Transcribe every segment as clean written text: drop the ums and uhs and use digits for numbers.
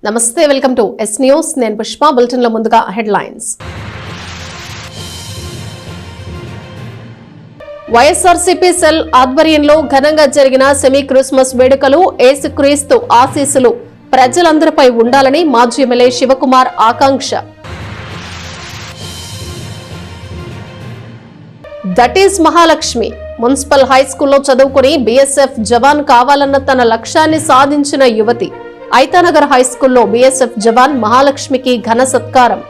నమస్తే, welcome to yes news. నేను Pushpa. Bulletin లో ముందుగా హెడ్లైన్స్. వైఎస్ఆర్సీపీ సెల్ ఆధ్వర్యంలో ఘనంగా జరిగిన సెమీ క్రిస్మస్ వేడుకలు. యేసుక్రీస్తు ఆశీస్సులు ప్రజలందరిపై ఉండాలని మాజీ ఎమ్మెల్యే శివకుమార్ ఆకాంక్ష. That is Mahalakshmi. మున్సిపల్ హైస్కూల్లో చదువుకుని బీఎస్ఎఫ్ జవాన్ కావాలన్న తన లక్ష్యాన్ని సాధించిన యువతి. ఐతానగర్ హైస్కూల్లో బీఎస్ఎఫ్ జవాన్ మహాలక్ష్మికి ఘన సత్కారం.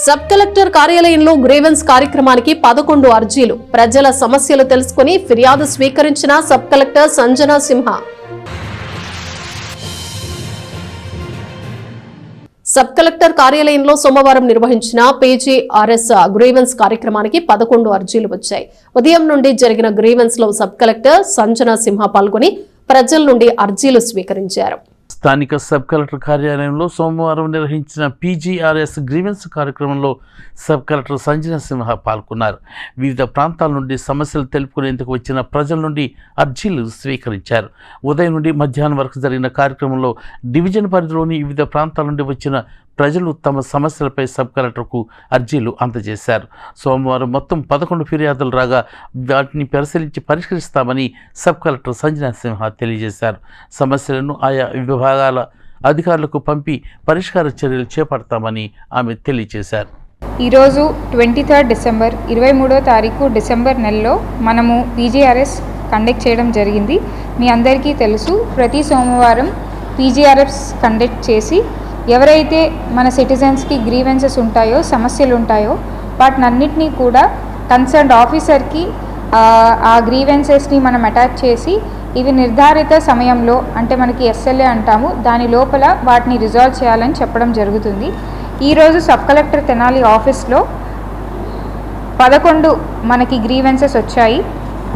సబ్ కలెక్టర్ కార్యాలయంలో గ్రీవెన్స్ కార్యక్రమానికి 11 అర్జీలు. ప్రజల సమస్యలు తెలుసుకుని ఫిర్యాదు స్వీకరించిన సబ్ కలెక్టర్ సంజనా సింహ. సబ్ కలెక్టర్ కార్యాలయంలో సోమవారం నిర్వహించిన పీజీఆర్ఎస్ గ్రీవెన్స్ కార్యక్రమానికి 11 అర్జీలు వచ్చాయి. ఉదయం నుండి జరిగిన గ్రీవెన్స్ లో సబ్ కలెక్టర్ సంజనా సింహ పాల్గొని ప్రజల నుండి అర్జీలు స్వీకరించారు. స్థానిక సబ్ కలెక్టర్ కార్యాలయంలో సోమవారం నిర్వహించిన పీజీఆర్ఎస్ గ్రీవెన్స్ కార్యక్రమంలో సబ్ కలెక్టర్ సంజనా సింహ పాల్గొన్నారు. వివిధ ప్రాంతాల నుండి సమస్యలు తెలుపుకునేందుకు వచ్చిన ప్రజల నుండి అర్జీలు స్వీకరించారు. ఉదయం నుండి మధ్యాహ్నం వరకు జరిగిన కార్యక్రమంలో డివిజన్ పరిధిలోని వివిధ ప్రాంతాల నుండి వచ్చిన ప్రజలు తమ సమస్యలపై సబ్ కలెక్టర్కు అర్జీలు అందజేశారు. సోమవారం మొత్తం 11 ఫిర్యాదులు రాగా వాటిని పరిశీలించి పరిష్కరిస్తామని సబ్ కలెక్టర్ సంజనా సింహ తెలియజేశారు. సమస్యలను ఆయా విభాగాల అధికారులకు పంపి పరిష్కార చర్యలు చేపడతామని ఆమె తెలియజేశారు. ఈరోజు 23 డిసెంబర్ 23వ తారీఖు డిసెంబర్ నెలలో మనము పీజీఆర్ఎస్ కండక్ట్ చేయడం జరిగింది. మీ అందరికీ తెలుసు, ప్రతి సోమవారం పీజీఆర్ఎస్ కండక్ట్ చేసి ఎవరైతే మన సిటిజన్స్కి గ్రీవెన్సెస్ ఉంటాయో, సమస్యలు ఉంటాయో, వాటినన్నిటినీ కూడా కన్సర్న్డ్ ఆఫీసర్కి ఆ గ్రీవెన్సెస్ని మనం అటాచ్ చేసి ఇవి నిర్ధారిత సమయంలో, అంటే మనకి ఎస్ఎల్ఏ అంటాము, దాని లోపల వాటిని రిజాల్వ్ చేయాలని చెప్పడం జరుగుతుంది. ఈరోజు సబ్ కలెక్టర్ తెనాలి ఆఫీస్లో 11 మనకి గ్రీవెన్సెస్ వచ్చాయి.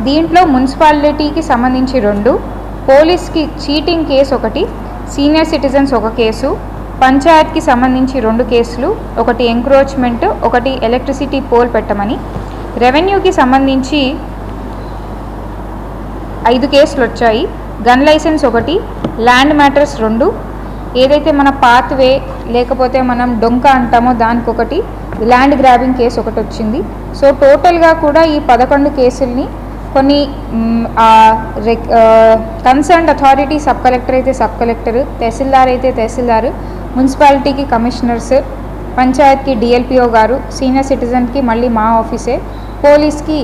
దీంట్లో మున్సిపాలిటీకి సంబంధించి 2, పోలీస్కి cheating case 1, senior citizens 1 case, పంచాయత్కి సంబంధించి 2 కేసులు, 1 ఎంక్రోచ్మెంట్, 1 ఎలక్ట్రిసిటీ పోల్ పెట్టమని, రెవెన్యూకి సంబంధించి 5 కేసులు వచ్చాయి. గన్ లైసెన్స్ 1, ల్యాండ్ మ్యాటర్స్ 2, ఏదైతే మన పాత్వే లేకపోతే మనం డొంక అంటామో దానికి 1, ల్యాండ్ గ్రాబింగ్ కేసు 1 వచ్చింది. సో టోటల్గా కూడా ఈ 11 కేసుల్ని కొన్ని కన్సర్న్డ్ అథారిటీ, సబ్ కలెక్టర్ అయితే సబ్ కలెక్టర్, తహసీల్దార్ అయితే తహసీల్దార్, మున్సిపాలిటీకి కమిషనర్స్, పంచాయత్కి డిఎల్పిఓ గారు, సీనియర్ సిటిజన్కి మళ్ళీ మా ఆఫీసే, పోలీస్కి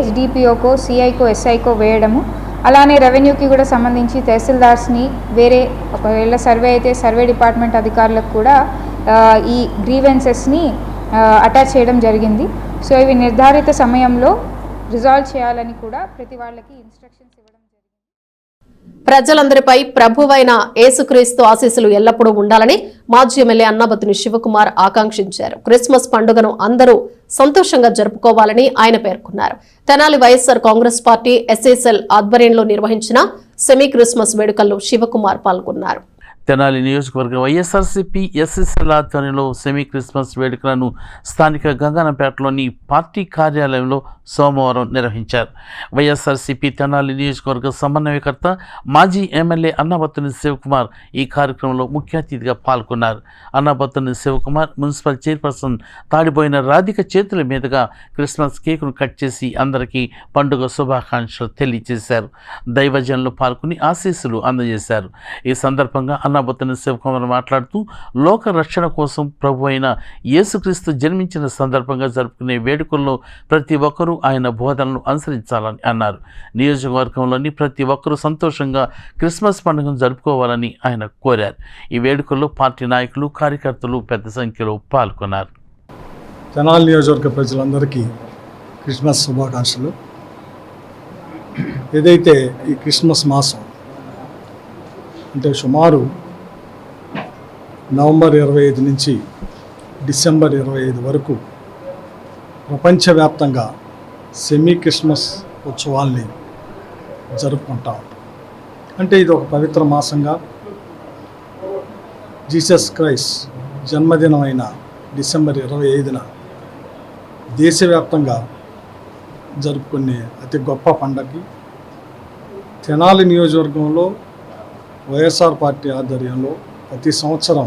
ఎస్డిపిఓకో, సిఐకో, ఎస్ఐకో వేయడము, అలానే రెవెన్యూకి కూడా సంబంధించి తహసీల్దార్స్ని, వేరే ఒకవేళ సర్వే అయితే సర్వే డిపార్ట్మెంట్ అధికారులకు కూడా ఈ గ్రీవెన్సెస్ని అటాచ్ చేయడం జరిగింది. సో ఇవి నిర్ధారిత సమయంలో రిజాల్వ్ చేయాలని కూడా ప్రతి వాళ్ళకి ఇన్స్ట్రక్షన్స్ ఇవ్వడం జరిగింది. ప్రజలందరిపై ప్రభువైన యేసుక్రీస్తు ఆశీస్సులు ఎల్లప్పుడూ ఉండాలని మాజీ ఎమ్మెల్యే అన్నాబత్తుని శివకుమార్ ఆకాంక్షించారు. క్రిస్మస్ పండుగను అందరూ సంతోషంగా జరుపుకోవాలని ఆయన పేర్కొన్నారు. తెనాలి వైఎస్ఆర్ కాంగ్రెస్ పార్టీ ఎస్ఎస్ఎల్ ఆధ్వర్యంలో నిర్వహించిన సెమీ క్రిస్మస్ వేడుకల్లో శివకుమార్ పాల్గొన్నారు. తెనాలి నియోజకవర్గ వైఎస్ఆర్సీపీ ఎస్ఎస్ఎల్ ఆధ్వర్యంలో సెమీ క్రిస్మస్ వేడుకలను స్థానిక గంగానంపేటలోని పార్టీ కార్యాలయంలో సోమవారం నిర్వహించారు. వైఎస్ఆర్సీపీ తెనాలి నియోజకవర్గ సమన్వయకర్త మాజీ ఎమ్మెల్యే అన్నాబత్తుని శివకుమార్ ఈ కార్యక్రమంలో ముఖ్య అతిథిగా పాల్గొన్నారు. అన్నాబత్తుని శివకుమార్ మున్సిపల్ చైర్పర్సన్ తాడిపోయిన రాధిక చేతుల మీదుగా క్రిస్మస్ కేకును కట్ చేసి అందరికీ పండుగ శుభాకాంక్షలు తెలియజేశారు. దైవజనులు పాల్గొని ఆశీస్సులు అందజేశారు. ఈ సందర్భంగా అన్నాబత్తుని శివకుమార్ మాట్లాడుతూ లోక రక్షణ కోసం ప్రభు అయిన యేసుక్రీస్తు జన్మించిన సందర్భంగా జరుపుకునే వేడుకల్లో ప్రతి ఒక్కరూ ఆయన బోధనలను అనుసరించాలని అన్నారు. నియోజకవర్గంలోని ప్రతి ఒక్కరూ సంతోషంగా క్రిస్మస్ పండుగను జరుపుకోవాలని ఆయన కోరారు. ఈ వేడుకల్లో పార్టీ నాయకులు, కార్యకర్తలు పెద్ద సంఖ్యలో పాల్గొన్నారు. తెనాలి నియోజకవర్గ ప్రజలందరికీ క్రిస్మస్ శుభాకాంక్షలు. ఏదైతే ఈ క్రిస్మస్ మాసం అంటే సుమారు నవంబర్ 25 నుంచి డిసెంబర్ 25 వరకు ప్రపంచవ్యాప్తంగా సెమీ క్రిస్మస్ ఉత్సవాల్ని జరుపుకుంటాం. అంటే ఇది ఒక పవిత్ర మాసంగా జీసస్ క్రైస్ట్ జన్మదినమైన డిసెంబర్ 25న దేశవ్యాప్తంగా జరుపుకునే అతి గొప్ప పండగకి తెనాలి నియోజకవర్గంలో వైఎస్ఆర్ పార్టీ ఆధ్వర్యంలో ప్రతి సంవత్సరం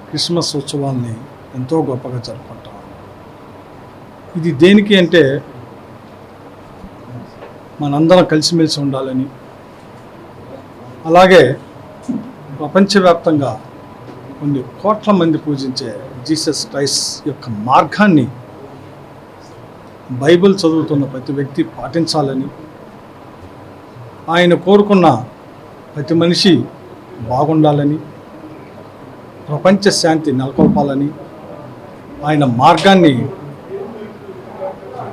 క్రిస్మస్ ఉత్సవాల్ని ఎంతో గొప్పగా జరుపుకుంటాం. ఇది దేనికి అంటే మనందరం కలిసిమెలిసి ఉండాలని, అలాగే ప్రపంచవ్యాప్తంగా కొన్ని కోట్ల మంది పూజించే జీసస్ క్రైస్ట్ యొక్క మార్గాన్ని బైబిల్ చదువుతున్న ప్రతి వ్యక్తి పాటించాలని, ఆయన కోరుకున్న ప్రతి మనిషి బాగుండాలని, ప్రపంచ శాంతి నెలకొల్పాలని, ఆయన మార్గాన్ని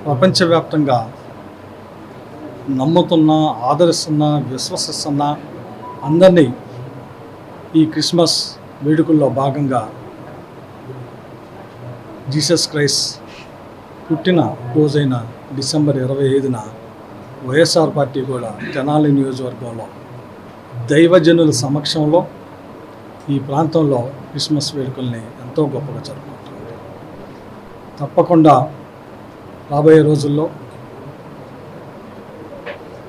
ప్రపంచవ్యాప్తంగా నమ్ముతున్నా, ఆదరిస్తున్నా, విశ్వసిస్తున్నా అందరినీ ఈ క్రిస్మస్ వేడుకల్లో భాగంగా జీసస్ క్రైస్ట్ పుట్టిన రోజైన డిసెంబర్ 25న వైఎస్ఆర్ పార్టీ కూడా తెనాలి నియోజకవర్గంలో దైవజనుల సమక్షంలో ఈ ప్రాంతంలో క్రిస్మస్ వేడుకల్ని ఎంతో గొప్పగా జరుపుకుంటుంది. తప్పకుండా రాబోయే రోజుల్లో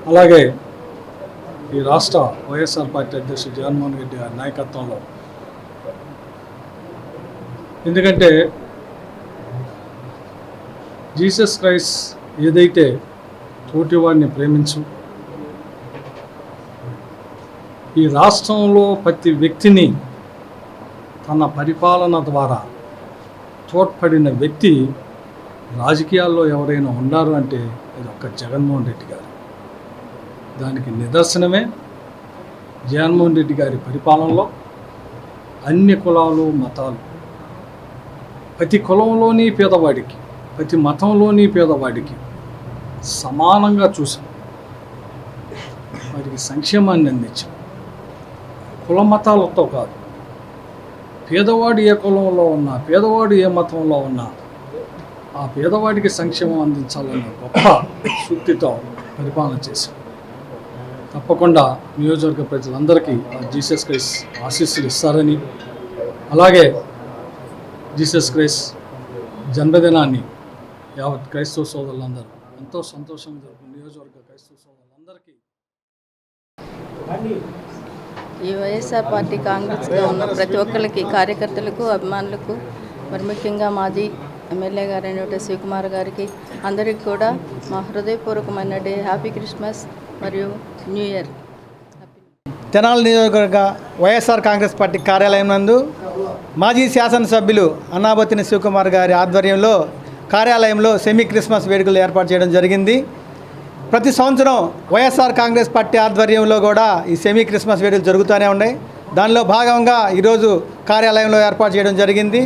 అలాగే ఈ రాష్ట్ర వైఎస్ఆర్ పార్టీ అధ్యక్షుడు జగన్మోహన్ రెడ్డి గారి నాయకత్వంలో, ఎందుకంటే జీసస్ క్రైస్ట్ ఏదైతే తోటివాడిని ప్రేమించు, ఈ రాష్ట్రంలో ప్రతి వ్యక్తిని తన పరిపాలన ద్వారా తోడ్పడిన వ్యక్తి రాజకీయాల్లో ఎవరైనా ఉన్నారు అంటే అది ఒక్క జగన్మోహన్ రెడ్డి గారు. దానికి నిదర్శనమే జగన్మోహన్ రెడ్డి గారి పరిపాలనలో అన్ని కులాలు, మతాలు, ప్రతి కులంలోని పేదవాడికి, ప్రతి మతంలోని పేదవాడికి సమానంగా చూసాం. వారికి సంక్షేమాన్ని అందించాం. కుల మతాలతో కాదు, పేదవాడు ఏ కులంలో ఉన్నా, పేదవాడు ఏ మతంలో ఉన్నా ఆ పేదవాడికి సంక్షేమం అందించాలన్న గొప్ప సూక్తితో పరిపాలన చేశాం. తప్పకుండా నియోజకవర్గ ప్రజలందరికీ జీసస్ క్రైస్ట్ ఆశీస్సులు ఇస్తారని, అలాగే జీసస్ క్రైస్ట్ జన్మదినాన్ని యావత్ క్రైస్తవ సోదరులందరూ ఎంతో సంతోషంగా జరుపుకున్న నియోజకవర్గ క్రైస్తవ సోదరులందరికీ ఈ వైఎస్ఆర్ పార్టీ కాంగ్రెస్గా ఉన్న ప్రతి ఒక్కరికి, కార్యకర్తలకు, అభిమానులకు, మరి ముఖ్యంగా మాజీ ఎమ్మెల్యే గారైన శివకుమార్ గారికి అందరికీ కూడా మా హృదయపూర్వకమైన హ్యాపీ క్రిస్మస్ మరియు న్యూ ఇయర్. తెనాలి నియోజకవర్గ వైఎస్ఆర్ కాంగ్రెస్ పార్టీ కార్యాలయం నందు మాజీ శాసనసభ్యులు అన్నాబత్తిని శివకుమార్ గారి ఆధ్వర్యంలో కార్యాలయంలో సెమీ క్రిస్మస్ వేడుకలు ఏర్పాటు చేయడం జరిగింది. ప్రతి సంవత్సరం వైఎస్ఆర్ కాంగ్రెస్ పార్టీ ఆధ్వర్యంలో కూడా ఈ సెమీ క్రిస్మస్ వేడుకలు జరుగుతూనే ఉన్నాయి. దానిలో భాగంగా ఈరోజు కార్యాలయంలో ఏర్పాటు చేయడం జరిగింది.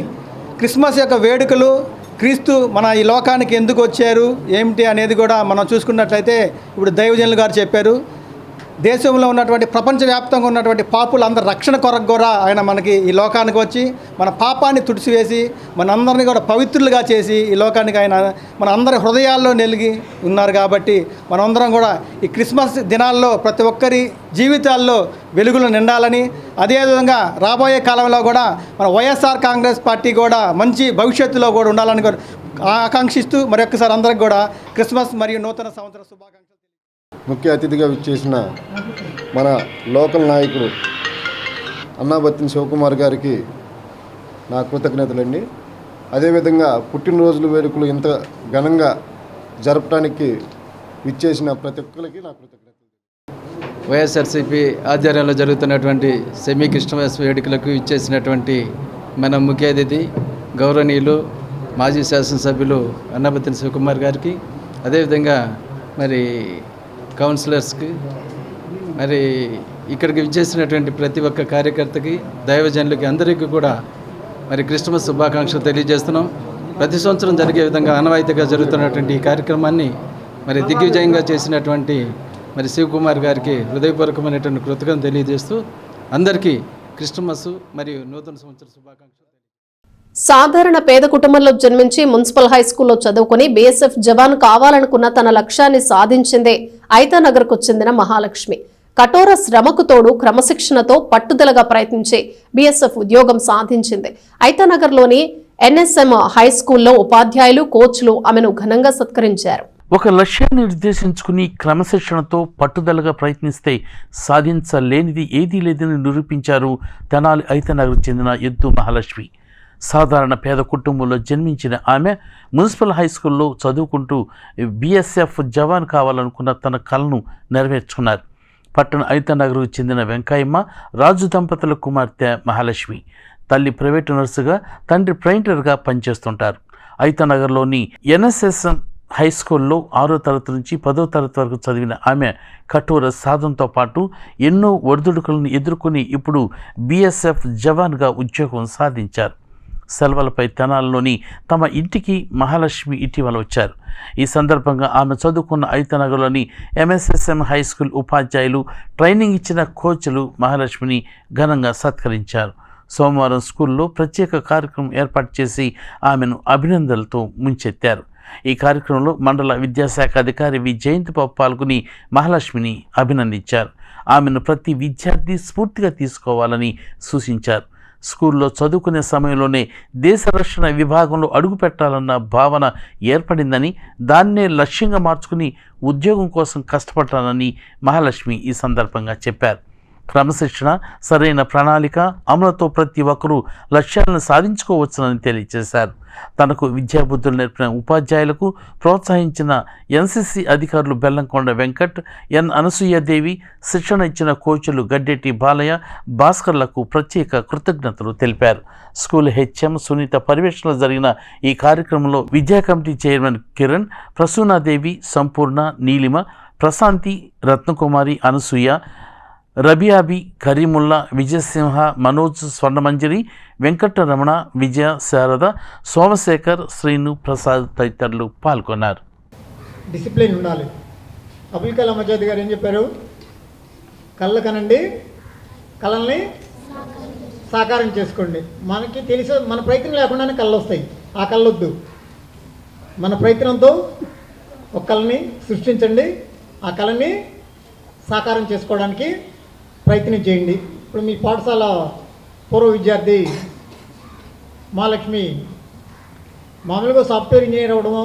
క్రిస్మస్ యొక్క వేడుకలు, క్రీస్తు మన ఈ లోకానికి ఎందుకు వచ్చారు ఏమిటి అనేది కూడా మనం చూసుకున్నట్లయితే ఇప్పుడు దైవజనులు గారు చెప్పారు. దేశంలో ఉన్నటువంటి ప్రపంచవ్యాప్తంగా ఉన్నటువంటి పాపులందరి రక్షణ కొరకు కూడా ఆయన మనకి ఈ లోకానికి వచ్చి మన పాపాన్ని తుడిచివేసి మనందరినీ కూడా పవిత్రులుగా చేసి ఈ లోకానికి ఆయన మన అందరి హృదయాల్లో నెలిగి ఉన్నారు. కాబట్టి మనందరం కూడా ఈ క్రిస్మస్ దినాల్లో ప్రతి ఒక్కరి జీవితాల్లో వెలుగులు నిండాలని, అదేవిధంగా రాబోయే కాలంలో కూడా మన వైఎస్ఆర్ కాంగ్రెస్ పార్టీ కూడా మంచి భవిష్యత్తులో కూడా ఉండాలని ఆకాంక్షిస్తూ మరొకసారి అందరికి కూడా క్రిస్మస్ మరియు నూతన సంవత్సర శుభాకాంక్షలు. ముఖ్య అతిథిగా విచ్చేసిన మన లోకల్ నాయకుడు అన్నాబత్తిని శివకుమార్ గారికి నా కృతజ్ఞతలండి. అదేవిధంగా పుట్టినరోజుల వేడుకలు ఇంత ఘనంగా జరపడానికి విచ్చేసిన ప్రతి ఒక్కరికి నా కృతజ్ఞతలు. వైఎస్ఆర్సీపీ ఆధ్వర్యంలో జరుగుతున్నటువంటి సెమీ క్రిస్మస్ వేడుకలకు విచ్చేసినటువంటి మన ముఖ్య అతిథి గౌరవనీయులు మాజీ శాసనసభ్యులు అన్నాబత్తిని శివకుమార్ గారికి, అదేవిధంగా మరి కౌన్సిలర్స్కి, మరి ఇక్కడికి విచ్చేసినటువంటి ప్రతి ఒక్క కార్యకర్తకి, దైవజనులకి అందరికీ కూడా మరి క్రిస్మస్ శుభాకాంక్షలు తెలియజేస్తున్నాం. ప్రతి సంవత్సరం జరిగే విధంగా ఆనవాయితీగా జరుగుతున్నటువంటి ఈ కార్యక్రమాన్ని మరి దిగ్విజయంగా చేసినటువంటి మరి శివకుమార్ గారికి హృదయపూర్వకమైనటువంటి కృతజ్ఞతలు తెలియజేస్తూ అందరికీ క్రిస్మస్ మరియు నూతన సంవత్సర శుభాకాంక్షలు. సాధారణ పేద కుటుంబంలో జన్మించి మున్సిపల్ హై స్కూల్లో చదువుకుని బీఎస్ఎఫ్ జవాన్ కావాలనుకున్న తన లక్ష్యాన్ని సాధించిందే ఐతానగర్కు చెందిన మహాలక్ష్మి. కఠోర శ్రమకు తోడు క్రమశిక్షణతో పట్టుదలగా ప్రయత్నించి బీఎస్ఎఫ్ ఉద్యోగం సాధించింది. ఐతానగర్లోని ఎన్ఎస్ఎం హై స్కూల్లో ఉపాధ్యాయులు, కోచ్లు ఆమెను ఘనంగా సత్కరించారు. ఒక లక్ష్యాన్ని నిర్దేశించుకుని క్రమశిక్షణతో పట్టుదలగా ప్రయత్నిస్తే సాధించలేనిది ఏదీ లేదని నిరూపించారు తెనాలి ఐతనగర్కు చెందిన ఎద్దు మహాలక్ష్మి. సాధారణ పేద కుటుంబంలో జన్మించిన ఆమె మున్సిపల్ హై స్కూల్లో చదువుకుంటూ బీఎస్ఎఫ్ జవాన్ కావాలనుకున్న తన కలను నెరవేర్చుకున్నారు. పట్టణ ఐతనగర్కు చెందిన వెంకయ్యమ్మ రాజు దంపతుల కుమార్తె మహాలక్ష్మి. తల్లి ప్రైవేటు నర్సుగా, తండ్రి పెయింటర్గా పనిచేస్తుంటారు. ఐతనగర్లోని ఎన్ఎస్ఎస్ఎం హై స్కూల్లో 6వ తరగతి నుంచి 10వ తరగతి వరకు చదివిన ఆమె కఠోర సాధనతో పాటు ఎన్నో ఒడిదుడుకులను ఎదుర్కొని ఇప్పుడు బీఎస్ఎఫ్ జవాన్గా ఉద్యోగం సాధించారు. సెలవులపై తెనాలిలోని తమ ఇంటికి మహాలక్ష్మి ఇటీవల వచ్చారు. ఈ సందర్భంగా ఆమె చదువుకున్న ఐతనగర్లోని ఎంఎస్ఎస్ఎం హై స్కూల్ ఉపాధ్యాయులు, ట్రైనింగ్ ఇచ్చిన కోచ్లు మహాలక్ష్మిని ఘనంగా సత్కరించారు. సోమవారం స్కూల్లో ప్రత్యేక కార్యక్రమం ఏర్పాటు చేసి ఆమెను అభినందనలతో ముంచెత్తారు. ఈ కార్యక్రమంలో మండల విద్యాశాఖ అధికారి వి జయంతిబాబు పాల్గొని మహాలక్ష్మిని అభినందించారు. ఆమెను ప్రతి విద్యార్థి స్ఫూర్తిగా తీసుకోవాలని సూచించారు. స్కూల్లో చదువుకునే సమయంలోనే దేశ రక్షణ విభాగంలో అడుగుపెట్టాలన్న భావన ఏర్పడిందని, దాన్నే లక్ష్యంగా మార్చుకుని ఉద్యోగం కోసం కష్టపడ్డానని మహాలక్ష్మి ఈ సందర్భంగా చెప్పారు. క్రమశిక్షణ, సరైన ప్రణాళిక అమలుతో ప్రతి ఒక్కరూ లక్ష్యాలను సాధించుకోవచ్చునని తెలియజేశారు. తనకు విద్యాబుద్ధులు నేర్పిన ఉపాధ్యాయులకు ప్రోత్సహించిన ఎన్సీసీ అధికారులు బెల్లంకొండ వెంకట్, ఎన్ అనసూయదేవి, శిక్షణ ఇచ్చిన కోచ్లు గడ్డెట్టి బాలయ్య, భాస్కర్లకు ప్రత్యేక కృతజ్ఞతలు తెలిపారు. స్కూల్ హెచ్ఎం సునీత పర్యవేక్షణలో జరిగిన ఈ కార్యక్రమంలో విద్యా కమిటీ చైర్మన్ కిరణ్, ప్రసూనాదేవి, సంపూర్ణ, నీలిమ, ప్రశాంతి, రత్నకుమారి, అనసూయ, రబియాబి, కరీముల్లా, విజయసింహ, మనోజ్, స్వర్ణమంజరి, వెంకటరమణ, విజయ, శారద, సోమశేఖర్, శ్రీను, ప్రసాద్ తదితరులు పాల్గొన్నారు. డిసిప్లిన్ ఉండాలి. అబుల్ కలాం ఆజాద్ గారు ఏం చెప్పారు? కళ్ళ కనండి, కళల్ని సాకారం చేసుకోండి. మనకి తెలిసి మన ప్రయత్నం లేకుండానే కళ్ళు వస్తాయి. ఆ కళ్ళు వద్దు. మన ప్రయత్నంతో ఒక కళని సృష్టించండి. ఆ కళని సాకారం చేసుకోవడానికి ప్రయత్నం చేయండి. ఇప్పుడు మీ పాఠశాల పూర్వ విద్యార్థి మహాలక్ష్మి మామూలుగా సాఫ్ట్వేర్ ఇంజనీర్ అవ్వడమో,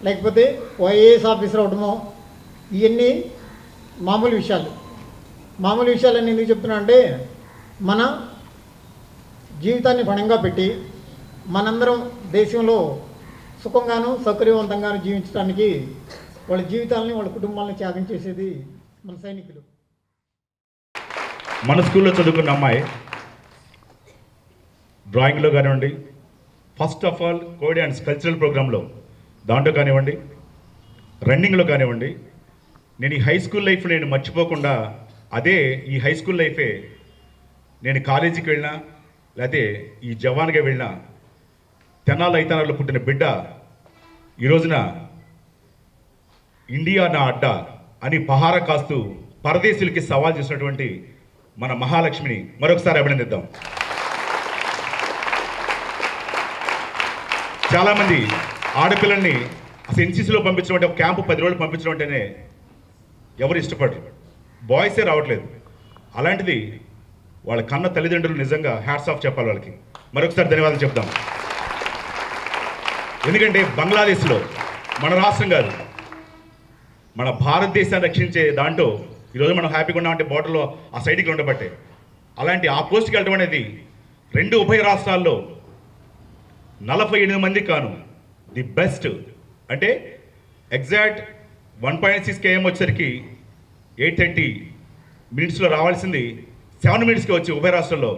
లేకపోతే ఐఏఎస్ ఆఫీసర్ అవ్వడమో, ఇవన్నీ మామూలు విషయాలు. మామూలు విషయాలని ఎందుకు చెప్తున్నా అంటే, మన జీవితాన్ని పణంగా పెట్టి మనందరం దేశంలో సుఖంగాను సౌకర్యవంతంగాను జీవించడానికి వాళ్ళ జీవితాలని, వాళ్ళ కుటుంబాలను త్యాగం చేసేది మన సైనికులు. మన స్కూల్లో చదువుకున్న అమ్మాయి డ్రాయింగ్లో కానివ్వండి, first of all code and cultural ప్రోగ్రాంలో దాంట్లో కానివ్వండి, రన్నింగ్లో కానివ్వండి, నేను ఈ హై స్కూల్ లైఫ్ నేను మర్చిపోకుండా, అదే ఈ హై స్కూల్ లైఫే నేను కాలేజీకి వెళ్ళినా, లేకపోతే ఈ జవాన్గా వెళ్ళినా, తెనాలి ఐతనగర్లో పుట్టిన బిడ్డ ఈ రోజున ఇండియా నా అడ్డా అని పహారా కాస్తూ పరదేశీలకి సవాల్ చేసినటువంటి మన మహాలక్ష్మిని మరొకసారి అభినందిద్దాం. చాలామంది ఆడపిల్లల్ని అసలు ఎన్సీసీలో పంపించడం అంటే, ఒక క్యాంపు 10 రోజులు పంపించడం అంటేనే ఎవరు ఇష్టపడరు, బాయ్సే రావట్లేదు. అలాంటిది వాళ్ళ కన్న తల్లిదండ్రులు నిజంగా హ్యాట్స్ ఆఫ్ చెప్పాలి వాళ్ళకి. మరొకసారి ధన్యవాదాలు చెప్తాం. ఎందుకంటే బంగ్లాదేశ్లో మన రాష్ట్రం కాదు, మన భారతదేశాన్ని రక్షించే దాంట్లో ఈరోజు మనం హ్యాపీగా ఉన్నామంటే బోర్డర్లో ఆ సైడ్కి ఉండబట్టే. అలాంటి ఆ పోస్ట్కి వెళ్ళడం అనేది 2 ఉభయ రాష్ట్రాల్లో 48 మంది కాను ది బెస్ట్. అంటే ఎగ్జాక్ట్ 1.6 km వచ్చేసరికి 8:30 minutesలో రావాల్సింది 7 minutesకి వచ్చి ఉభయ రాష్ట్రాల్లో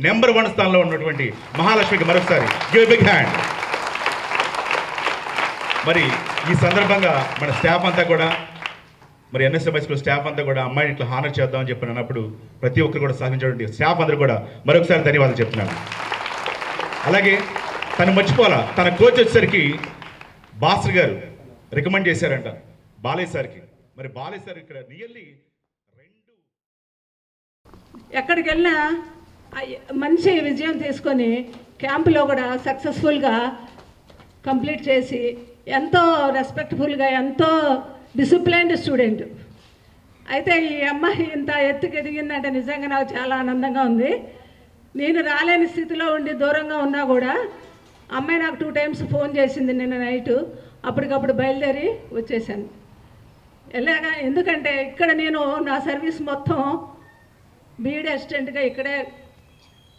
నెంబర్ 1 స్థానంలో ఉన్నటువంటి మహాలక్ష్మికి మరొకసారి గివ్ ఎ బిగ్ హ్యాండ్. మరి ఈ సందర్భంగా మన స్టాఫ్ అంతా కూడా, మరి ఎన్ఎస్ఎంఐ స్కూల్ స్టాఫ్ అంతా కూడా అమ్మాయిని ఇట్లా హానర్ చేద్దామని చెప్పి అన్నప్పుడు ప్రతి ఒక్కరు కూడా సాధించినటువంటి స్టాఫ్ అందరూ కూడా మరొకసారి ధన్యవాదాలు చెప్తున్నాను. అలాగే తను మర్చిపోవాలా, తన కోచ్ వచ్చేసరికి భాస్కర్ గారు రికమెండ్ చేశారంట బాలయ్య సార్కి. మరి బాలయ్య సార్ ఇక్కడ రియల్లీ ఎక్కడికి వెళ్ళినా మంచి విజయం తీసుకొని క్యాంపులో కూడా సక్సెస్ఫుల్గా కంప్లీట్ చేసి ఎంతో రెస్పెక్ట్ఫుల్గా, ఎంతో డిసిప్లైన్డ్ స్టూడెంట్. అయితే ఈ అమ్మాయి ఇంత ఎత్తుకు ఎదిగిందంటే నిజంగా నాకు చాలా ఆనందంగా ఉంది. నేను రాలేని స్థితిలో ఉండి దూరంగా ఉన్నా కూడా అమ్మాయి నాకు 2 times ఫోన్ చేసింది నిన్న నైటు. అప్పటికప్పుడు బయలుదేరి వచ్చేసాను. ఎలాగా ఎందుకంటే ఇక్కడ నేను నా సర్వీస్ మొత్తం బీఈడీ అసిస్టెంట్గా ఇక్కడే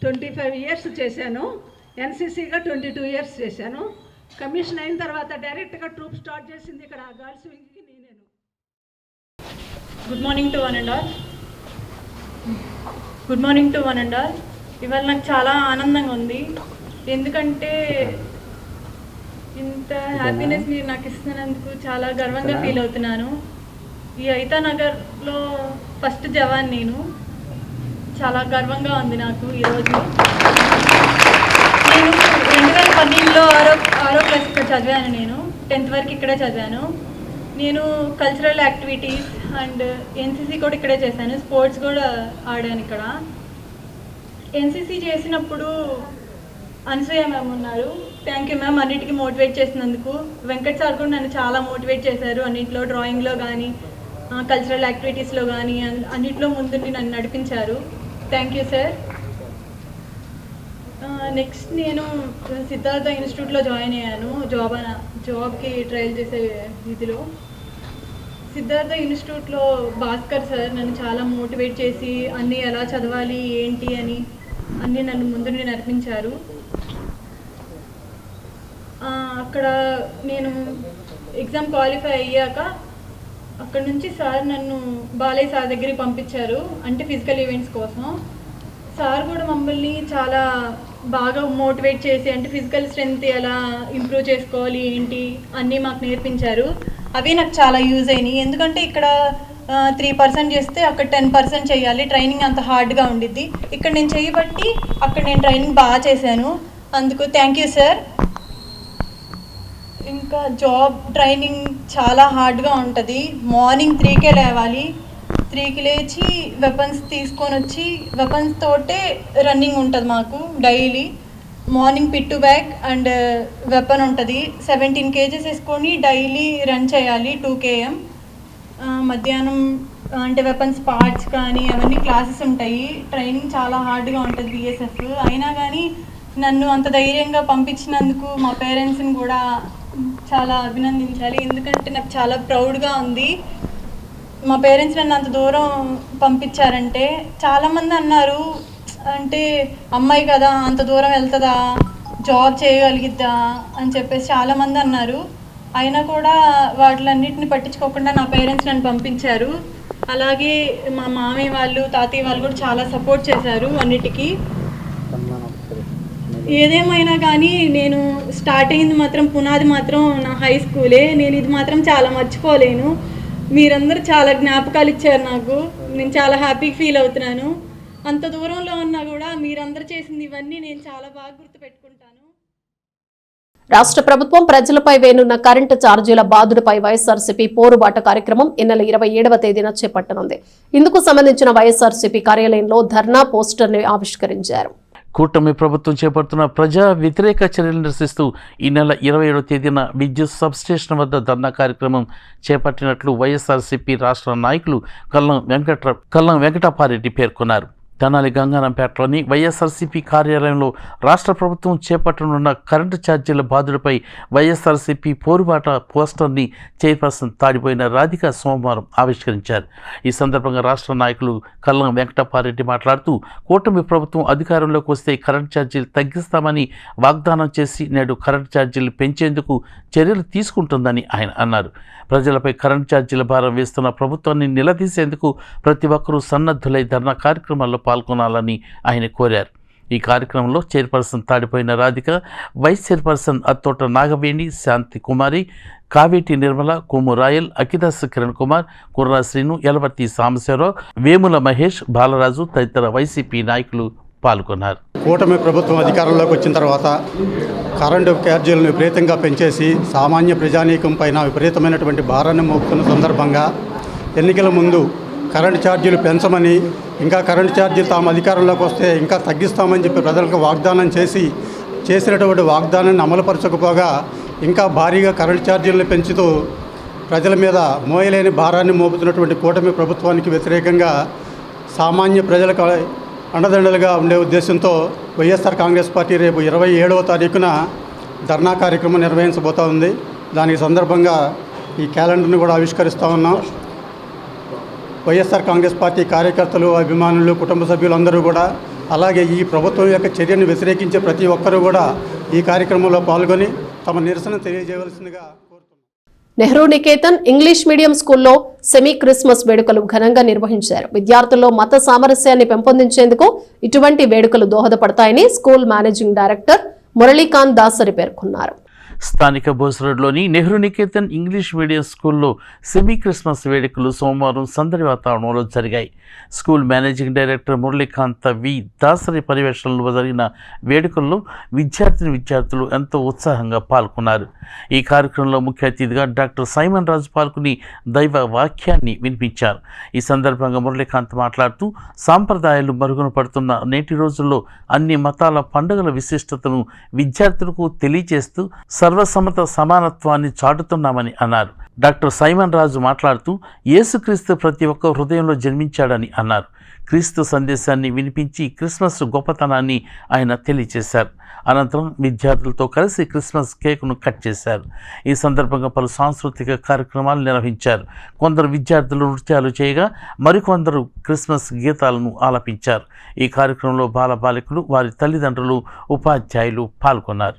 25 ఇయర్స్ చేశాను. ఎన్సీసీగా 22 ఇయర్స్ చేశాను. కమిషన్ అయిన తర్వాత డైరెక్ట్గా ట్రూప్ స్టార్ట్ చేసింది ఇక్కడ గర్ల్స్ వింగ్కి నేనేను. Good morning to one and all. Good morning to one and all. ఇవాళ నాకు చాలా ఆనందంగా ఉంది. ఎందుకంటే ఇంత హ్యాపీనెస్ మీరు నాకు ఇస్తున్నందుకు చాలా గర్వంగా ఫీల్ అవుతున్నాను. ఈ ఐతా నగర్లో ఫస్ట్ జవాన్ నేను. చాలా గర్వంగా ఉంది నాకు ఈరోజు. నేను 2012లో ఆరో క్లాస్ ఇక్కడ చదివాను. నేను 10th వరకు ఇక్కడే చదివాను. నేను కల్చరల్ యాక్టివిటీస్ అండ్ ఎన్సీసీ కూడా ఇక్కడే చేశాను. స్పోర్ట్స్ కూడా ఆడాను ఇక్కడ. ఎన్సీసీ చేసినప్పుడు అనసూయ మ్యామ్ ఉన్నారు. థ్యాంక్ యూ మ్యామ్ అన్నిటికీ మోటివేట్ చేసినందుకు. వెంకట్ సార్ కూడా నన్ను చాలా మోటివేట్ చేశారు. అన్నింటిలో డ్రాయింగ్లో కానీ కల్చరల్ యాక్టివిటీస్లో కానీ అన్నింటిలో ముందుండి నన్ను నడిపించారు. Thank you sir. నెక్స్ట్ నేను సిద్ధార్థ ఇన్స్టిట్యూట్లో జాయిన్ అయ్యాను. జాబ్కి ట్రయల్ చేసే ఇదిలో. సిద్ధార్థ ఇన్స్టిట్యూట్లో భాస్కర్ సార్ నన్ను చాలా మోటివేట్ చేసి అన్నీ ఎలా చదవాలి ఏంటి అని అన్నీ నన్ను ముందు నడిపించారు. అక్కడ నేను ఎగ్జామ్ క్వాలిఫై అయ్యాక అక్కడ నుంచి సార్ నన్ను బాలయ్య సార్ దగ్గరికి పంపించారు, అంటే ఫిజికల్ ఈవెంట్స్ కోసం. సార్ కూడా మమ్మల్ని చాలా బాగా మోటివేట్ చేసి అంటే ఫిజికల్ స్ట్రెంగ్త్ ఎలా ఇంప్రూవ్ చేసుకోవాలి ఏంటి అన్నీ మాకు నేర్పించారు. అవి నాకు చాలా యూజ్ అయినాయి. ఎందుకంటే ఇక్కడ 3% చేస్తే అక్కడ 10% చేయాలి. ట్రైనింగ్ అంత హార్డ్గా ఉండిద్ది. ఇక్కడ నేను చేయబట్టి అక్కడ నేను ట్రైనింగ్ బాగా చేశాను. అందుకు థ్యాంక్ యూ సార్. ఇంకా జాబ్ ట్రైనింగ్ చాలా హార్డ్గా ఉంటుంది. మార్నింగ్ 3కే లేవాలి. 3కి లేచి వెపన్స్ తీసుకొని వచ్చి వెపన్స్ తోటే రన్నింగ్ ఉంటుంది మాకు డైలీ. మార్నింగ్ పిట్టు బ్యాగ్ అండ్ వెపన్ ఉంటుంది. 17 kgs వేసుకొని డైలీ రన్ చేయాలి 2 km. మధ్యాహ్నం అంటే వెపన్స్ పార్ట్స్ కానీ అవన్నీ క్లాసెస్ ఉంటాయి. ట్రైనింగ్ చాలా హార్డ్గా ఉంటుంది బీఎస్ఎఫ్. అయినా కానీ నన్ను అంత ధైర్యంగా పంపించినందుకు మా పేరెంట్స్ని కూడా చాలా అభినందించాలి. ఎందుకంటే నాకు చాలా ప్రౌడ్గా ఉంది. మా పేరెంట్స్ నన్ను అంత దూరం పంపించారంటే. చాలామంది అన్నారు అంటే అమ్మాయి కదా అంత దూరం వెళ్తుందా, జాబ్ చేయగలిగిద్దా అని చెప్పేసి చాలామంది అన్నారు. అయినా కూడా వాటిలన్నిటిని పట్టించుకోకుండా నా పేరెంట్స్ నన్ను పంపించారు. అలాగే మా మామయ్య వాళ్ళు తాతయ్య వాళ్ళు కూడా చాలా సపోర్ట్ చేశారు అన్నిటికీ. ఏదేమైనా కానీ నేను స్టార్ట్ అయింది మాత్రం పునాది మాత్రం నా హై స్కూలే. నేను ఇది మాత్రం చాలా మర్చిపోలేను. మీరందరూ చాలా జ్ఞాపకాలు ఇచ్చారు నాకు. నేను చాలా హ్యాపీగా ఫీల్ అవుతున్నాను. అంత దూరంలో ఉన్నా కూడా మీరందరూ చేసింది ఇవన్నీ నేను చాలా బాగా గుర్తుపెట్టుకుంటాను. రాష్ట్ర ప్రభుత్వం ప్రజలపై వేనున్న కరెంటు ఛార్జీల బాధుడిపై వైఎస్ఆర్సీపీ పోరుబాట కార్యక్రమం ఈ నెల 27వ తేదీన చేపట్టనుంది. ఇందుకు సంబంధించిన వైఎస్ఆర్సీపీ కార్యాలయంలో ధర్నా పోస్టర్ని ఆవిష్కరించారు. కూటమి ప్రభుత్వం చేపడుతున్న ప్రజా వ్యతిరేక చర్యలు నిరసిస్తూ ఈ నెల 27వ తేదీన విద్యుత్ సబ్స్టేషన్ వద్ద ధర్నా కార్యక్రమం చేపట్టినట్లు వైఎస్ఆర్సీపీ రాష్ట్ర నాయకులు కల్లం వెంకటపారెడ్డి పేర్కొన్నారు. తెనాలి గంగానంపేటలోని వైఎస్ఆర్సీపీ కార్యాలయంలో రాష్ట్ర ప్రభుత్వం చేపట్టనున్న కరెంటు ఛార్జీల బాధుడిపై వైఎస్ఆర్సీపీ పోరుబాట పోస్టర్ని చైర్పర్సన్ తాడిపోయిన రాధిక సోమవారం ఆవిష్కరించారు. ఈ సందర్భంగా రాష్ట్ర నాయకులు కల్లం వెంకటపారెడ్డి మాట్లాడుతూ కూటమి ప్రభుత్వం అధికారంలోకి వస్తే కరెంటు ఛార్జీలు తగ్గిస్తామని వాగ్దానం చేసి నేడు కరెంటు ఛార్జీలు పెంచేందుకు చర్యలు తీసుకుంటుందని ఆయన అన్నారు. ప్రజలపై కరెంటు ఛార్జీల భారం వేస్తున్న ప్రభుత్వాన్ని నిలదీసేందుకు ప్రతి ఒక్కరూ సన్నద్ధులై ధర్నా కార్యక్రమాల్లో పాల్గొనాలని ఆయన కోరారు. ఈ కార్యక్రమంలో chairperson తాడిపోయిన Radhika, vice chairperson Attota Nagaveni, శాంతి కుమారి, కావేటి నిర్మల, కొమ్ము రాయల్, అకిదాస్ కిరణ్ కుమార్, కుర్రా శ్రీను, యలవర్తి సాంబశివరావు, వేముల మహేష్, బాలరాజు తదితర వైసీపీ నాయకులు పాల్గొన్నారు. కూటమి ప్రభుత్వం అధికారంలోకి వచ్చిన తర్వాత కరెంటు ఛార్జీలను విపరీతంగా పెంచేసి సామాన్య ప్రజానీకం పైన విపరీతమైనటువంటి భారాన్ని మోపుతున్న సందర్భంగా ఎన్నికల ముందు కరెంటు ఛార్జీలు పెంచమని, ఇంకా కరెంటు ఛార్జీలు తాము అధికారంలోకి వస్తే ఇంకా తగ్గిస్తామని చెప్పి ప్రజలకు వాగ్దానం చేసినటువంటి వాగ్దానాన్ని అమలుపరచకపోగా ఇంకా భారీగా కరెంటు ఛార్జీలను పెంచుతూ ప్రజల మీద మోయలేని భారాన్ని మోపుతున్నటువంటి కూటమి ప్రభుత్వానికి వ్యతిరేకంగా సామాన్య ప్రజలకు అండదండలుగా ఉండే ఉద్దేశంతో వైఎస్ఆర్ కాంగ్రెస్ పార్టీ రేపు 27వ తారీఖున ధర్నా కార్యక్రమం నిర్వహించబోతోంది. దానికి సందర్భంగా ఈ క్యాలెండర్ని కూడా ఆవిష్కరిస్తూ ఉన్నాం. వైఎస్ఆర్ కాంగ్రెస్ పార్టీ కార్యకర్తలు, అభిమానులు, కుటుంబ సభ్యులందరూ కూడా, అలాగే ఈ ప్రభుత్వం యొక్క చర్యను వ్యతిరేకించే ప్రతి ఒక్కరూ కూడా ఈ కార్యక్రమంలో పాల్గొని తమ నిరసన తెలియజేయవలసిందిగా కోరుతున్నాం. నెహ్రూ నికేతన్ ఇంగ్లీష్ మీడియం స్కూల్లో సెమీ క్రిస్మస్ వేడుకలు ఘనంగా నిర్వహించారు. విద్యార్థుల్లో మత సామరస్యాన్ని పెంపొందించేందుకు ఇటువంటి వేడుకలు దోహదపడతాయని school managing director Muralikanth Dasari పేర్కొన్నారు. స్థానిక బోసరోడ్లోని నెహ్రూ నికేతన్ ఇంగ్లీష్ మీడియం స్కూల్లో సెమీ క్రిస్మస్ వేడుకలు సోమవారం సందడి వాతావరణంలో జరిగాయి. School managing director Muralikanth V Dasari పర్యవేక్షణలో జరిగిన వేడుకల్లో విద్యార్థులు ఎంతో ఉత్సాహంగా పాల్గొన్నారు. ఈ కార్యక్రమంలో ముఖ్య అతిథిగా డాక్టర్ సైమన్ రాజు పాల్గొని దైవ వాక్యాన్ని వినిపించారు. ఈ సందర్భంగా మురళీకాంత్ మాట్లాడుతూ సాంప్రదాయాలు మరుగున పడుతున్న నేటి రోజుల్లో అన్ని మతాల పండుగల విశిష్టతను విద్యార్థులకు తెలియజేస్తూ సర్వసమ్మత సమానత్వాన్ని చాటుతున్నామని అన్నారు. డాక్టర్ సైమన్ రాజు మాట్లాడుతూ యేసుక్రీస్తు ప్రతి ఒక్క హృదయంలో జన్మించాడని అన్నారు. క్రీస్తు సందేశాన్ని వినిపించి క్రిస్మస్ గొప్పతనాన్ని ఆయన తెలియజేశారు. అనంతరం విద్యార్థులతో కలిసి క్రిస్మస్ కేకును కట్ చేశారు. ఈ సందర్భంగా పలు సాంస్కృతిక కార్యక్రమాలు నిర్వహించారు. కొందరు విద్యార్థులు నృత్యాలు చేయగా మరికొందరు క్రిస్మస్ గీతాలను ఆలపించారు. ఈ కార్యక్రమంలో బాలబాలికలు, వారి తల్లిదండ్రులు, ఉపాధ్యాయులు పాల్గొన్నారు.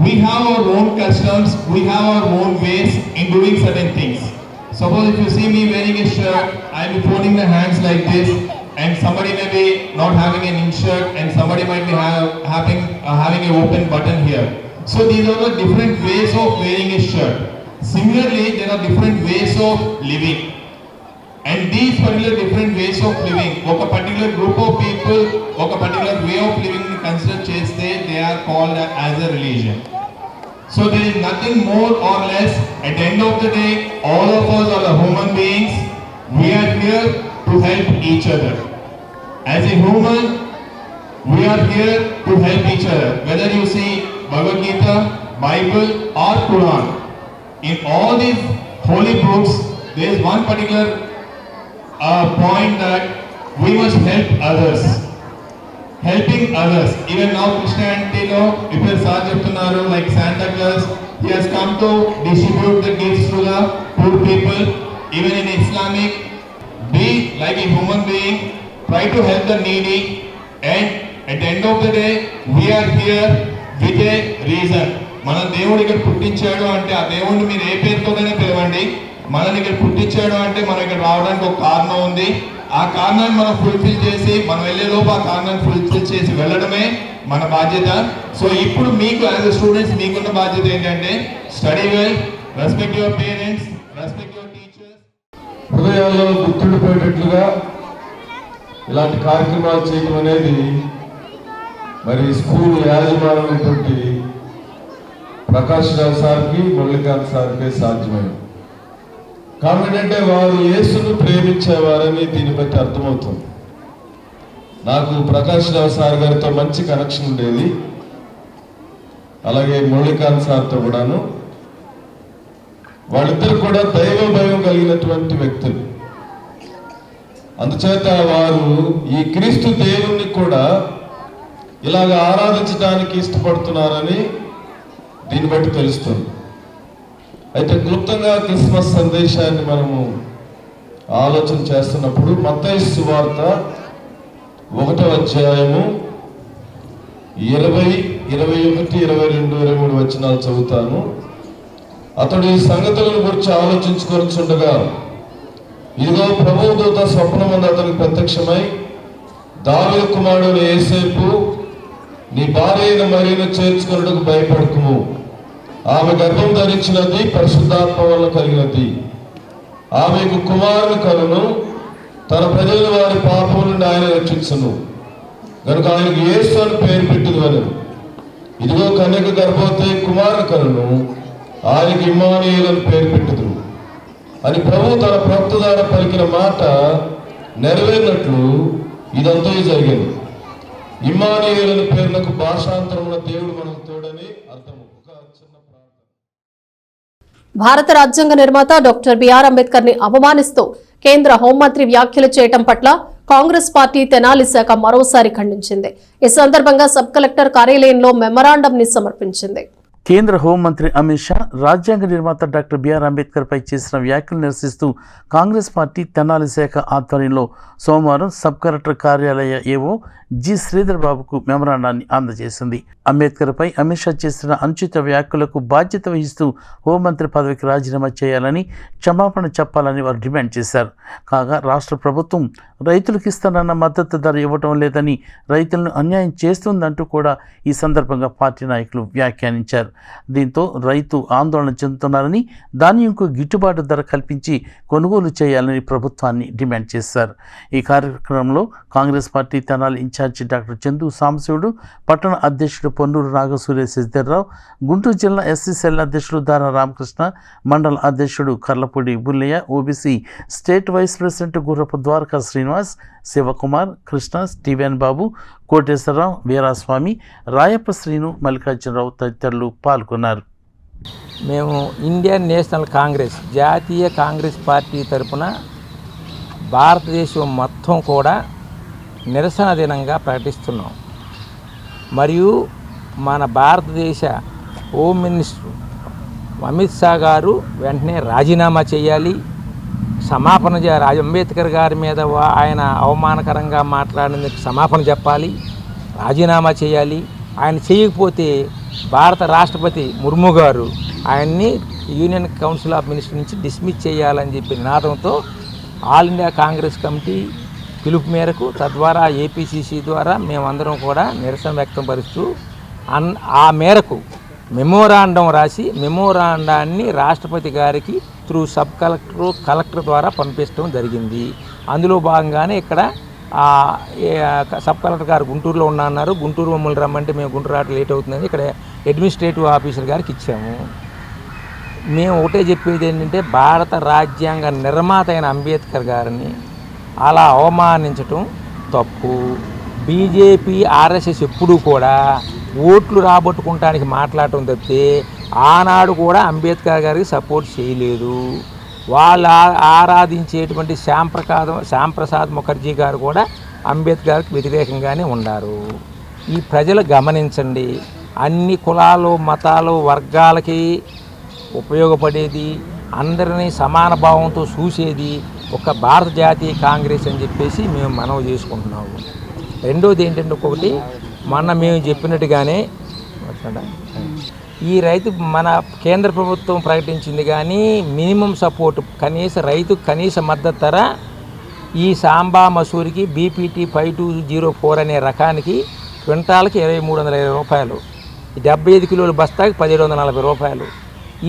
We have our own customs, we have our own ways in doing certain things. Suppose if you see me wearing a shirt, I will be folding my hands like this, and somebody may be not having an in-shirt, and somebody might be having an open button here. So these are the different ways of wearing a shirt. Similarly, there are different ways of living. And these particular different ways of living, ఒక particular group of people, ఒక particular way of living ni consider cheste, they are called as a religion. So there is nothing more or less. At the end of the day, all of us are the human beings. We are here to help each other. As a human, we are here to help each other. Whether you see Bhagavad Gita, Bible or Quran, in all these holy books, there is one particular point that we must help others. Helping others. Even now Christianity lo people start cheptunnaru like Santa Claus, he has come to distribute the gifts to the poor people. Even in Islamic, be like a human being, try to help the needy, and at the end of the day we are here with a reason. మన దేవుడు ఇక్కడ పుట్టించాడు అంటే ఆ దేవుడిని మీరు ఏ పేరుతోనే పిలవండి, మనల్ని ఇక్కడ పుట్టించాడు అంటే మనం ఇక్కడ రావడానికి ఒక కారణం ఉంది. ఆ కారణాన్ని మనం ఫుల్ఫిల్ చేసి మనం వెళ్ళేలోపు ఆ కారణాన్ని ఫుల్ఫిల్ చేసి వెళ్ళడమే మన బాధ్యత. సో ఇప్పుడు మీకు యాజ్ ఎ స్టూడెంట్స్ మీకున్న బాధ్యత ఏంటంటే study well, respect your parents, respect your teachers. హృదయాల్లో గుర్తుండిపోయేటట్లుగా ఇలాంటి కార్యక్రమాలు చేయడం అనేది మరి స్కూల్ యాజమాన్యంతో ప్రకాష్ రావు సార్కి, మురళీకాంత్ సార్కి సాధ్యమైంది. కాబట్టి అంటే వారు యేసును ప్రేమించేవారని దీన్ని బట్టి అర్థమవుతుంది. నాకు ప్రకాష్ రావు సార్ గారితో మంచి కనెక్షన్ ఉండేది, అలాగే మురళీకాంత్ సార్తో కూడాను. వాళ్ళిద్దరు కూడా దైవ భయం కలిగినటువంటి వ్యక్తులు. అందుచేత వారు ఈ క్రీస్తు దేవుణ్ణి కూడా ఇలాగ ఆరాధించడానికి ఇష్టపడుతున్నారని దీన్ని బట్టి తెలుస్తుంది. అయితే క్లుప్తంగా క్రిస్మస్ సందేశాన్ని మనము ఆలోచన చేస్తున్నప్పుడు మత్తయి సువార్త 1వ అధ్యాయము 20, 21, 22, 23 వచనాలు చదువుతాను. అతడు ఈ సంగతులను గురించి ఆలోచించుకొనిచుండగా ఇదిగో ప్రభువు దూత స్వప్నమందు అతనికి ప్రత్యక్షమై, దావీదు కుమారుడు యోసేపు, నీ భార్య అయిన మరియను చేర్చుకొనుటకు భయపడకుము. ఆమె గర్భం ధరించినది పరిశుద్ధాత్మ వల్ల కలిగినది. ఆమెకు కుమారుని కనును, తన ప్రజలు వారి పాపం నుండి ఆయన రక్షించును. కనుక ఆయనకు యేసు అని పేరు పెట్టుదువని. ఇదిగో కన్యక గర్భవతి కుమారుని కనును, ఆయనకి ఇమ్మానుయేలు అని పేరు పెట్టుదురు అని ప్రభు తన ప్రవక్త ద్వారా పలికిన మాట నెరవేరినట్లు ఇదంతా జరిగింది. ఇమ్మానుయేలు పేరునకు భాషాంతరమున దేవుడు మనకు తోడని అర్థము. ఒక చిన్న ప్రార్థన. భారత రాజ్యాంగ నిర్మాత డాక్టర్ బిఆర్ అంబేద్కర్ ని అవమానిస్తూ కేంద్ర హోంమంత్రి వ్యాఖ్యలు చేయడం పట్ల కాంగ్రెస్ పార్టీ తెనాలి శాఖ మరోసారి ఖండించింది. ఈ సందర్భంగా సబ్ కలెక్టర్ కార్యాలయంలో మెమరాండం ని సమర్పించింది. కేంద్ర హోంమంత్రి అమిత్ షా రాజ్యాంగ నిర్మాత డాక్టర్ బిఆర్ అంబేద్కర్ పై చేసిన వ్యాఖ్యలు నిరసిస్తూ కాంగ్రెస్ పార్టీ తెనాలి శాఖ ఆధ్వర్యంలో సోమవారం సబ్ కలెక్టర్ కార్యాలయ ఏవో జి శ్రీధర్ బాబుకు మెమరాండాన్ని అందజేసింది. అంబేద్కర్ పై అమిత్ షా చేసిన అనుచిత వ్యాఖ్యలకు బాధ్యత వహిస్తూ హోంమంత్రి పదవికి రాజీనామా చేయాలని, క్షమాపణ చెప్పాలని వారు డిమాండ్ చేశారు. కాగా రాష్ట్ర ప్రభుత్వం రైతులకు ఇస్తానన్న మద్దతు ధర ఇవ్వటం లేదని, రైతులను అన్యాయం చేస్తుందంటూ కూడా ఈ సందర్భంగా పార్టీ నాయకులు వ్యాఖ్యానించారు. దీంతో రైతు ఆందోళన చెందుతున్నారని, ధాన్యంకు గిట్టుబాటు ధర కల్పించి కొనుగోలు చేయాలని ప్రభుత్వాన్ని డిమాండ్ చేశారు. ఈ కార్యక్రమంలో Congress party Tenali incharge doctor Chandu Sambasivudu, పట్టణ అధ్యక్షుడు పొన్నూరు నాగసూర్య శశిధర్రావు, గుంటూరు జిల్లా ఎస్సీ సెల్ అధ్యక్షుడు దారా రామకృష్ణ, మండల అధ్యక్షుడు Karlapudi Bullaiah, OBC state vice president Gurrapu Dwaraka Srinivas, Shivakumar, Krishna, Steven Babu, Koteswararao, Veeraswamy, Rayappa Srinu, Mallikarjunarao తదితరులు పాల్గొన్నారు. మేము ఇండియన్ నేషనల్ కాంగ్రెస్ జాతీయ కాంగ్రెస్ పార్టీ తరఫున భారతదేశం మొత్తం కూడా నిరసన దినంగా ప్రకటిస్తున్నాం. మరియు మన భారతదేశ హోమ్ మినిస్టర్ అమిత్ షా గారు వెంటనే రాజీనామా చేయాలి, క్షమాపణ అంబేద్కర్ గారి మీద ఆయన అవమానకరంగా మాట్లాడినందుకు క్షమాపణ చెప్పాలి, రాజీనామా చేయాలి. ఆయన చేయకపోతే భారత రాష్ట్రపతి ముర్ము గారు ఆయన్ని యూనియన్ కౌన్సిల్ ఆఫ్ మినిస్టర్ నుంచి డిస్మిస్ చేయాలని చెప్పి నినాదంతో ఆల్ ఇండియా కాంగ్రెస్ కమిటీ పిలుపు మేరకు, తద్వారా ఏపీసీసీ ద్వారా మేమందరం కూడా నిరసన వ్యక్తం పరుస్తూ ఆ మేరకు మెమోరాండం రాసి మెమోరాండాన్ని రాష్ట్రపతి గారికి త్రూ సబ్ కలెక్టర్ ద్వారా పంపించడం జరిగింది. అందులో భాగంగానే ఇక్కడ సబ్ కలెక్టర్ గారు గుంటూరులో ఉన్నారు. గుంటూరు మమ్మల్ని రమ్మంటే మేము గుంటూరు రావడం లేట్ అవుతుందని ఇక్కడ అడ్మినిస్ట్రేటివ్ ఆఫీసర్ గారికి ఇచ్చాము. మేము ఒకటే చెప్పేది ఏంటంటే, భారత రాజ్యాంగ నిర్మాత అయిన అంబేద్కర్ గారిని అలా అవమానించటం తప్పు. బీజేపీ ఆర్ఎస్ఎస్ ఎప్పుడూ కూడా ఓట్లు రాబట్టుకుంటానికి మాట్లాడటం తప్పితే ఆనాడు కూడా అంబేద్కర్ గారికి సపోర్ట్ చేయలేదు. వాళ్ళు ఆరాధించేటువంటి శ్యాంప్రసాద్ ముఖర్జీ గారు కూడా అంబేద్కర్కి వ్యతిరేకంగానే ఉన్నారు. ఈ ప్రజలు గమనించండి, అన్ని కులాలు, మతాలు, వర్గాలకి ఉపయోగపడేది, అందరినీ సమాన భావంతో చూసేది ఒక భారత జాతీయ కాంగ్రెస్ అని చెప్పేసి మేము మనవి చేసుకుంటున్నాము. రెండోది ఏంటంటే, ఒకటి మేము చెప్పినట్టుగానే ఈ మన కేంద్ర ప్రభుత్వం ప్రకటించింది కానీ మినిమం సపోర్ట్ రైతు కనీస మద్దతు ధర ఈ సాంబా మసూరికి బీపీటీ 5204 అనే రకానికి క్వింటాల్కి 2320 రూపాయలు, 75 కిలోల బస్తాకి 1740 రూపాయలు.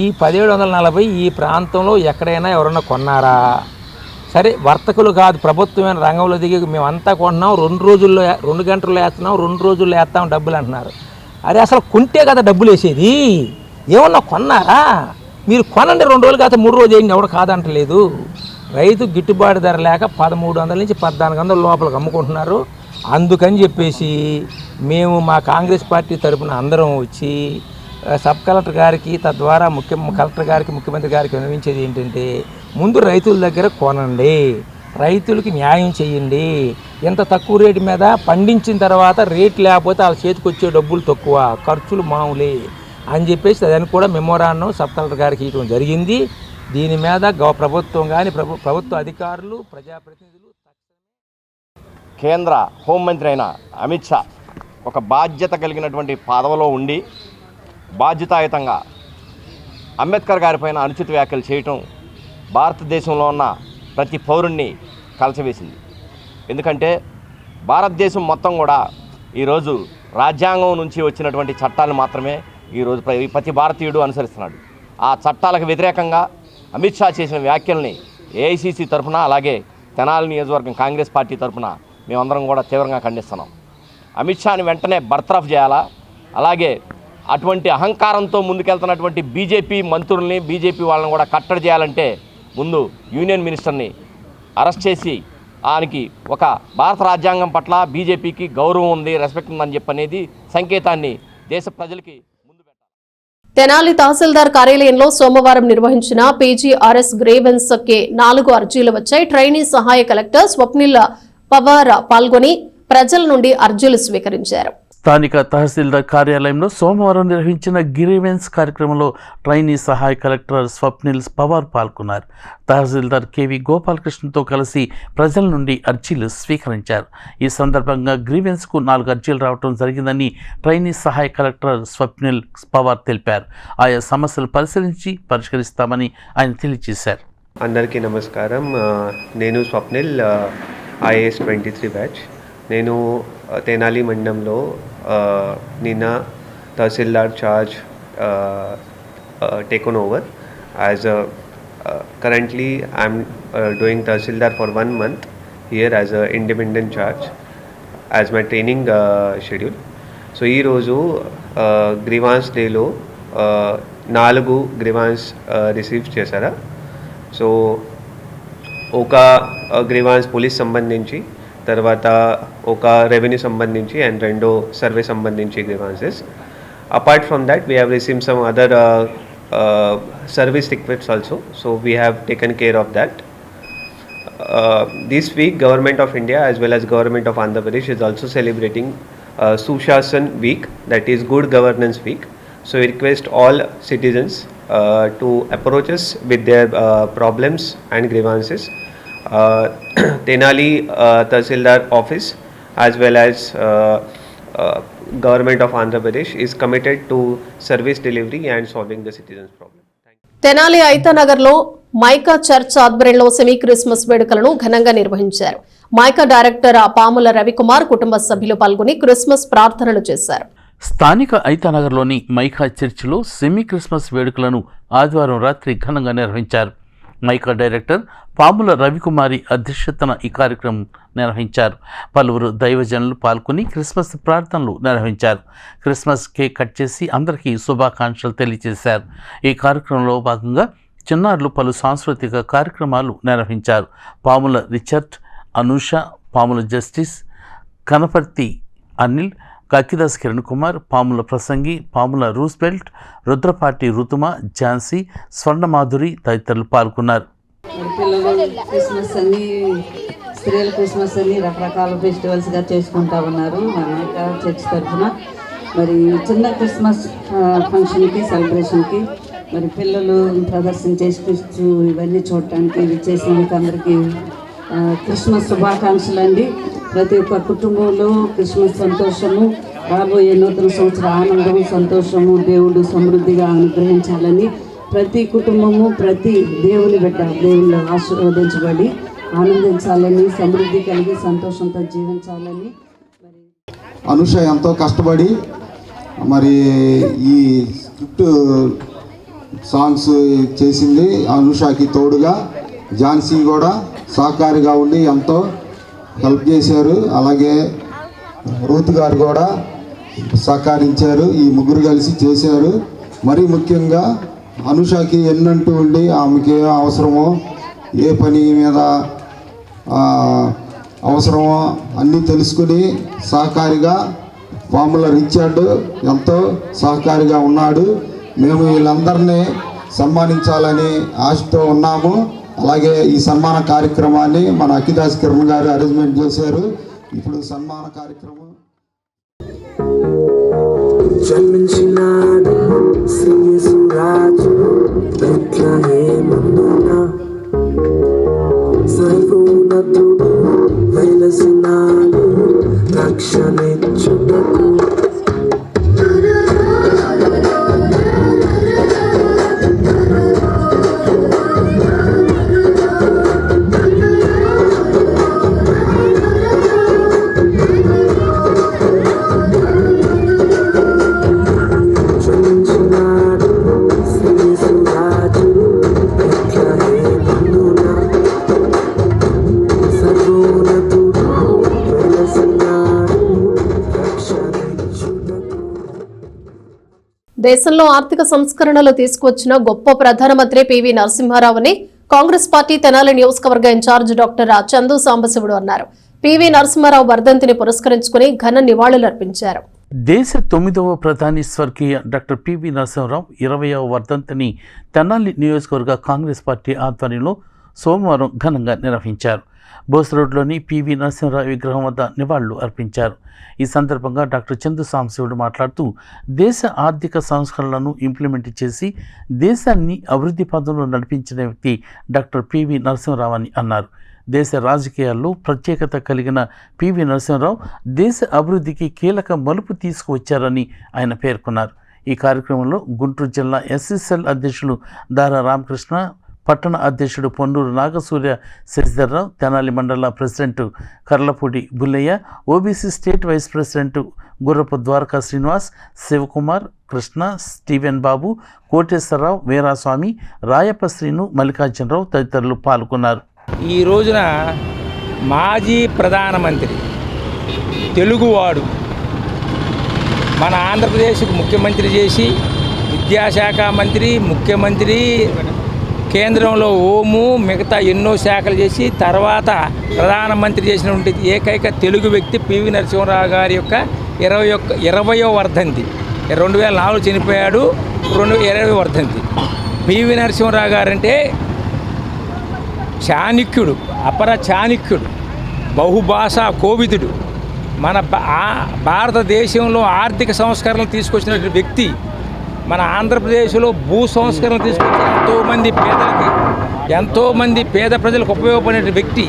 ఈ 1740 ఈ ప్రాంతంలో ఎక్కడైనా ఎవరన్నా కొన్నారా? సరే, వర్తకులు కాదు, ప్రభుత్వమైన రంగంలో దిగి మేమంతా కొంటున్నాం, 2 గంటల్లో వేస్తున్నాం, 2 రోజుల్లో వేస్తాం డబ్బులు అంటున్నారు. అరే, అసలు కొంటే కదా డబ్బులు వేసేది, ఏమన్నా కొన్నారా? మీరు కొనండి, 2 రోజులు కాదు 3 రోజులు ఏంటి, ఎవడు కాదంటలేదు. రైతు గిట్టుబాటు ధర లేక 1300 నుంచి 1400 లోపలికి అమ్ముకుంటున్నారు. అందుకని చెప్పేసి మేము మా కాంగ్రెస్ పార్టీ తరఫున అందరం వచ్చి సబ్ కలెక్టర్ గారికి, తద్వారా కలెక్టర్ గారికి, ముఖ్యమంత్రి గారికి విన్నవించేది ఏంటంటే, ముందు రైతుల దగ్గర కొనండి, రైతులకి న్యాయం చేయండి. ఎంత తక్కువ రేటు మీద పండించిన తర్వాత రేట్ లేకపోతే వాళ్ళ చేతికి వచ్చే డబ్బులు తక్కువ, ఖర్చులు మామూలే అని చెప్పేసి దాన్ని కూడా మెమోరాండం సబ్ కలెక్టర్ గారికి ఇవ్వడం జరిగింది. దీని మీద ప్రభుత్వం కానీ ప్రభుత్వ అధికారులు, ప్రజాప్రతినిధులు, కేంద్ర హోంమంత్రి అయిన అమిత్ షా ఒక బాధ్యత కలిగినటువంటి పదవిలో ఉండి బాధ్యతాయుతంగా అంబేద్కర్ గారిపైన అనుచిత వ్యాఖ్యలు చేయటం భారతదేశంలో ఉన్న ప్రతి పౌరుణ్ణి కలచవేసింది. ఎందుకంటే భారతదేశం మొత్తం కూడా ఈరోజు రాజ్యాంగం నుంచి వచ్చినటువంటి చట్టాలు మాత్రమే ఈరోజు ప్రతి భారతీయుడు అనుసరిస్తున్నాడు. ఆ చట్టాలకు వ్యతిరేకంగా అమిత్ షా చేసిన వ్యాఖ్యల్ని ఏఐసిసి తరఫున, అలాగే తెనాలి నియోజకవర్గం కాంగ్రెస్ పార్టీ తరఫున మేమందరం కూడా తీవ్రంగా ఖండిస్తున్నాం. అమిత్ షాని వెంటనే బర్తరఫ్ చేయాలా, అలాగే అటువంటి అహంకారంతో ముందుకెళ్తున్నటువంటి బీజేపీ మంత్రుల్ని, బీజేపీ వాళ్ళని కూడా కట్టడి చేయాలంటే ముందు యూనియన్ మినిస్టర్ని అరెస్ట్ చేసి ఆయనకి ఒక భారత రాజ్యాంగం పట్ల బీజేపీకి గౌరవం ఉంది, రెస్పెక్ట్ ఉందని చెప్పనేది సంకేతాన్ని దేశ ప్రజలకి తెనాలి తహసీల్దార్ కార్యాలయంలో సోమవారం నిర్వహించిన పీజీఆర్ఎస్ గ్రీవెన్స్ కి 4 అర్జీలు వచ్చాయి. ట్రైనీ సహాయ కలెక్టర్ స్వప్నిల్ పవార్ పాల్గొని ప్రజల నుండి అర్జీలు స్వీకరించారు. స్థానిక తహసీల్దార్ కార్యాలయంలో సోమవారం నిర్వహించిన గ్రీవెన్స్ కార్యక్రమంలో ట్రైనీ సహాయ కలెక్టర్ స్వప్నిల్ పవార్ పాల్గొన్నారు. తహసీల్దార్ కేవి గోపాలకృష్ణతో కలిసి ప్రజల నుండి అర్జీలు స్వీకరించారు. ఈ సందర్భంగా గ్రీవెన్స్కు 4 అర్జీలు రావడం జరిగిందని ట్రైనీ సహాయ కలెక్టర్ స్వప్నిల్ పవార్ తెలిపారు. ఆయా సమస్యలు పరిశీలించి పరిష్కరిస్తామని ఆయన తెలియజేశారు. అందరికీ నమస్కారం. నేను స్వప్నిల్, IAS 23 బ్యాచ్. నేను తెనాలి మండలంలో నిన్న tahsildar charge taken over as currently I'm doing tahsildar for 1 month here as a independent charge as my training schedule. So ఈరోజు గ్రీవాన్స్ డేలో 4 గ్రీవాన్స్ రిసీవ్ చేశారా. సో ఒక గ్రీవాన్స్ పోలీస్ సంబంధించి, తర్వాత ఒక రెవెన్యూ సంబంధించి అండ్ 2 సర్వే సంబంధించి grievances. Apart from that we have received some other service requests also. So we have taken care of that. This week Government of India as well as Government of Andhra Pradesh is also celebrating Sushasan Week, that is Good Governance Week. So we request all citizens to approach us with their problems and grievances. Tenali Tahsildar office as well as Government of Andhra Pradesh is committed to service delivery and solving the citizens' problem. Tenali ఐతానగర్లో మైకా church ఆధ్వర్యంలో semi Christmas వేడుకలను ఘనంగా నిర్వహించారు. Mica director పాముల రవికుమార్ కుటుంబ సభ్యులు పాల్గొని Christmas ప్రార్థనలు చేశారు. స్థానిక ఐతానగర్లోని మైకా చర్చిలో సెమీ క్రిస్మస్ వేడుకలను ఆదివారం రాత్రి ఘనంగా నిర్వహించారు. మైకా డైరెక్టర్ పాముల రవికుమారి అధ్యక్షతన ఈ కార్యక్రమం నిర్వహించారు. పలువురు దైవజనులు పాల్గొని క్రిస్మస్ ప్రార్థనలు నిర్వహించారు. క్రిస్మస్ కేక్ కట్ చేసి అందరికీ శుభాకాంక్షలు తెలియజేశారు. ఈ కార్యక్రమంలో భాగంగా చిన్నారులు పలు సాంస్కృతిక కార్యక్రమాలు నిర్వహించారు. పాముల రిచర్డ్, అనూష, పాముల జస్టిస్, కనపర్తి అనిల్, కక్కిదాస్ కిరణ్ కుమార్, పాముల ప్రసంగి, పాముల రూస్బెల్ట్, రుద్రపాటి రుతుమ, ఝాన్సీ, స్వర్ణమాధురి తదితరులు పాల్గొన్నారు. పిల్లలు క్రిస్మస్ అన్ని, స్త్రీల క్రిస్మస్ అన్ని రకరకాల ఫెస్టివల్స్గా చేసుకుంటా ఉన్నారు. మన చర్చ్ తరఫున మరి చిన్న క్రిస్మస్ ఫంక్షన్కి, సెలబ్రేషన్కి మరి పిల్లలు ప్రదర్శన చేసుకొచ్చు ఇవన్నీ చూడటానికి విచ్చేసిన మీకు అందరికీ క్రిస్మస్ శుభాకాంక్షలు అండి. ప్రతి ఒక్క కుటుంబంలో క్రిస్మస్ సంతోషము, రాబోయే నూతన సంవత్సర ఆనందము, సంతోషము దేవుడు సమృద్ధిగా అనుగ్రహించాలని ప్రతి కుటుంబము, ప్రతి దేవుని బిడ్డ దేవుళ్ళు ఆశీర్వదించబడి ఆనందించాలని, సమృద్ధి కలిగి సంతోషంతో జీవించాలని. అనుష ఎంతో కష్టపడి మరి ఈ స్క్రిప్ట్ సాంగ్స్ చేసింది. అనుషకి తోడుగా ఝాన్సీ కూడా సహకారిగా ఉండి ఎంతో హెల్ప్ చేశారు. అలాగే రూత్ గారు కూడా సహకరించారు. ఈ ముగ్గురు కలిసి చేశారు. మరీ ముఖ్యంగా అనుషకి ఎన్నంటూ ఉండి ఆమెకి ఏ అవసరమో, ఏ పని మీద అవసరమో అన్నీ తెలుసుకుని సహకారిగా పాముల రిచర్డ్ ఎంతో సహకారిగా ఉన్నాడు. మేము వీళ్ళందరినీ సన్మానించాలని ఆశతో ఉన్నాము. అలాగే ఈ సన్మాన కార్యక్రమాన్ని మన అక్కిదాస్ కిరణ్ గారు అరేంజ్మెంట్ చేశారు. ఇప్పుడు సన్మాన కార్యక్రమం జన్మించినాడు శ్రీయేసురాజు బెత్లెహేమున, సర్వోన్నతుడు వెలసినాడు రక్షణిచ్చుటకు. దేశంలో ఆర్థిక సంస్కరణలు తీసుకువచ్చిన గొప్ప ప్రధానమంత్రి పివి నరసింహారావుని కాంగ్రెస్ పార్టీ తెనాలి నియోజకవర్గ ఇన్ఛార్జ్ డాక్టర్ చందు సాంబశివుడు అన్నారు. పివి నరసింహారావు వర్ధంతిని పురస్కరించుకుని ఘన నివాళులర్పించారు. దేశ 9వ ప్రధాని స్వర్గీయ డాక్టర్ పివి నరసింహారావు 20వ వర్ధంతిని తెనాలి నియోజకవర్గ కాంగ్రెస్ పార్టీ ఆధ్వర్యంలో సోమవారం ఘనంగా నిర్వహించారు. బోస్ రోడ్లోని పివి నరసింహారావు విగ్రహం వద్ద నివాళులు అర్పించారు. ఈ సందర్భంగా డాక్టర్ చందు సాంబశివుడు మాట్లాడుతూ దేశ ఆర్థిక సంస్కరణలను ఇంప్లిమెంట్ చేసి దేశాన్ని అభివృద్ధి పథంలో నడిపించిన వ్యక్తి డాక్టర్ పివి నరసింహారావు అని అన్నారు. దేశ రాజకీయాల్లో ప్రత్యేకత కలిగిన పివి నరసింహారావు దేశ అభివృద్ధికి కీలక మలుపు తీసుకువచ్చారని ఆయన పేర్కొన్నారు. ఈ కార్యక్రమంలో గుంటూరు జిల్లా ఎస్ఎస్ఎల్ అధ్యక్షులు దారా రామకృష్ణ, పట్టణ అధ్యక్షుడు పొన్నూరు నాగసూర్య శశిధర్రావు, తెనాలి మండల president Karlapudi Bullaiah, OBC state vice president Gurrapu Dwaraka Srinivas, Shivakumar, Krishna, Steven Babu, Koteswararao, Veeraswamy, Rayappa Srinu, Mallikarjunarao తదితరులు పాల్గొన్నారు. ఈ రోజున మాజీ ప్రధానమంత్రి, తెలుగువాడు, మన ఆంధ్రప్రదేశ్కు ముఖ్యమంత్రి చేసి విద్యాశాఖ మంత్రి, ముఖ్యమంత్రి, కేంద్రంలో హోము, మిగతా ఎన్నో శాఖలు చేసి తర్వాత ప్రధానమంత్రి చేసినటువంటి ఏకైక తెలుగు వ్యక్తి పివి నరసింహారావు గారి యొక్క 20వ వర్ధంతి. 2004 చనిపోయాడు, 2020 వర్ధంతి. పివి నరసింహారావు గారంటే చాణక్యుడు, అపర చాణక్యుడు, బహుభాషా కోవిదుడు, మన భారతదేశంలో ఆర్థిక సంస్కరణలు తీసుకొచ్చినటువంటి వ్యక్తి, మన ఆంధ్రప్రదేశ్లో భూ సంస్కరణలు తీసుకొచ్చిన ఎంతోమంది పేద ప్రజలకు ఉపయోగపడే వ్యక్తి.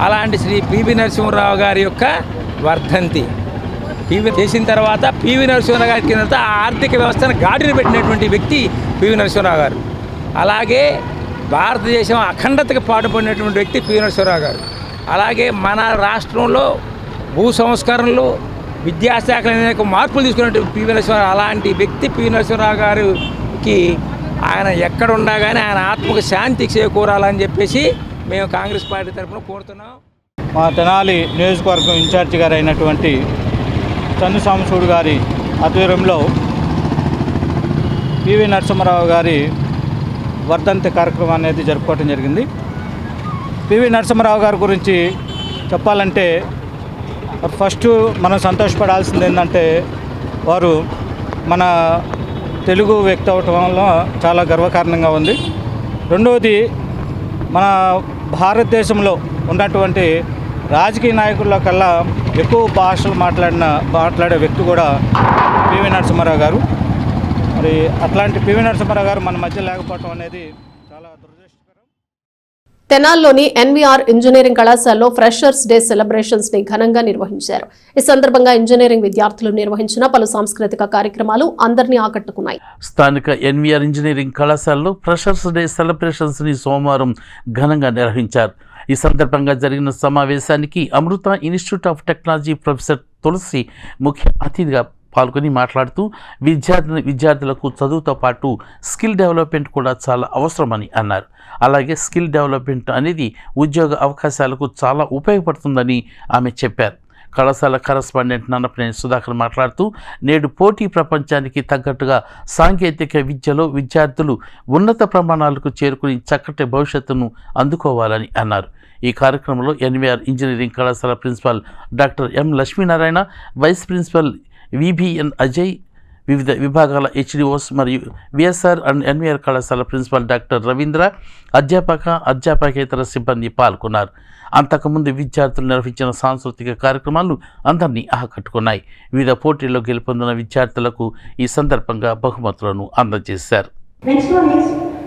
అలాంటి శ్రీ పివి నరసింహారావు గారి యొక్క వర్ధంతి చేసిన తర్వాత పివి నరసింహారావు గారి కింద ఆర్థిక వ్యవస్థను గాడిని పెట్టినటువంటి వ్యక్తి పివి నరసింహారావు గారు. అలాగే భారతదేశం అఖండతకు పాటుపడినటువంటి వ్యక్తి పివి నరసింహారావు గారు. అలాగే మన రాష్ట్రంలో భూ సంస్కరణలు, విద్యాశాఖలో అనేక మార్పులు తీసుకున్నటువంటి పివి నరసింహారావు. అలాంటి వ్యక్తి పివి నరసింహారావు గారికి ఆయన ఎక్కడ ఉండగానే ఆయన ఆత్మకు శాంతి చేకూరాలని చెప్పేసి మేము కాంగ్రెస్ పార్టీ తరఫున కోరుతున్నాం. మా తెనాలి నియోజకవర్గం ఇన్ఛార్జి గారు అయినటువంటి చందు సాంబశివుడు గారి ఆధ్వర్యంలో పివి నరసింహారావు గారి వర్ధంతి కార్యక్రమం అనేది జరుపుకోవడం జరిగింది. పివి నరసింహారావు గారి గురించి చెప్పాలంటే ఫస్ట్ మనం సంతోషపడాల్సింది ఏంటంటే వారు మన తెలుగు వ్యక్తి అవటం వల్ల చాలా గర్వకారణంగా ఉంది. రెండవది, మన భారతదేశంలో ఉన్నటువంటి రాజకీయ నాయకుల్లో కల్లా ఎక్కువ భాషలు మాట్లాడే వ్యక్తి కూడా పివి నరసింహారావు గారు. మరి అట్లాంటి పివి నరసింహారావు గారు మన మధ్య లేకపోవడం అనేది చాలా దురదృష్టకరం. తెనాల్లోని ఎన్వీఆర్ ఇంజనీరింగ్ కళాశాలలో ఫ్రెషర్స్ డే సెలబ్రేషన్స్ ని ఘనంగా నిర్వహించారు. ఈ సందర్భంగా ఇంజనీరింగ్ విద్యార్థులు నిర్వహించిన పలు సాంస్కృతిక కార్యక్రమాలు అందరినీ ఆకట్టుకున్నాయి. స్థానిక ఎన్వీఆర్ ఇంజనీరింగ్ కళాశాలలో ఫ్రెషర్స్ డే సెలబ్రేషన్స్ ని సోమవారం ఘనంగా నిర్వహించారు. ఈ సందర్భంగా జరిగిన సమావేశానికి అమృత ఇన్స్టిట్యూట్ ఆఫ్ టెక్నాలజీ ప్రొఫెసర్ తులసి ముఖ్య అతిథిగా పాల్గొని మాట్లాడుతూ విద్యార్థులకు చదువుతో పాటు స్కిల్ డెవలప్మెంట్ కూడా చాలా అవసరమని అన్నారు. అలాగే స్కిల్ డెవలప్మెంట్ అనేది ఉద్యోగ అవకాశాలకు చాలా ఉపయోగపడుతుందని ఆమె చెప్పారు. కళాశాల కరస్పాండెంట్ నన్నపనేని సుధాకర్ మాట్లాడుతూ నేడు పోటీ ప్రపంచానికి తగ్గట్టుగా సాంకేతిక విద్యలో విద్యార్థులు ఉన్నత ప్రమాణాలకు చేరుకుని చక్కటి భవిష్యత్తును అందుకోవాలని అన్నారు. ఈ కార్యక్రమంలో ఎన్వీఆర్ ఇంజనీరింగ్ కళాశాల principal doctor M Lakshminarayana, vice principal VBN Ajay, వివిధ విభాగాల హెచ్డిఓస్ మరియు విఎస్ఆర్ అండ్ ఎన్వీఆర్ కళాశాల ప్రిన్సిపాల్ డాక్టర్ రవీంద్ర, అధ్యాపకేతర సిబ్బంది పాల్గొన్నారు. అంతకుముందు విద్యార్థులు నిర్వహించిన సాంస్కృతిక కార్యక్రమాలు అందరినీ ఆకట్టుకున్నాయి. వివిధ పోటీల్లో గెలుపొందిన విద్యార్థులకు ఈ సందర్భంగా బహుమతులను అందజేశారు.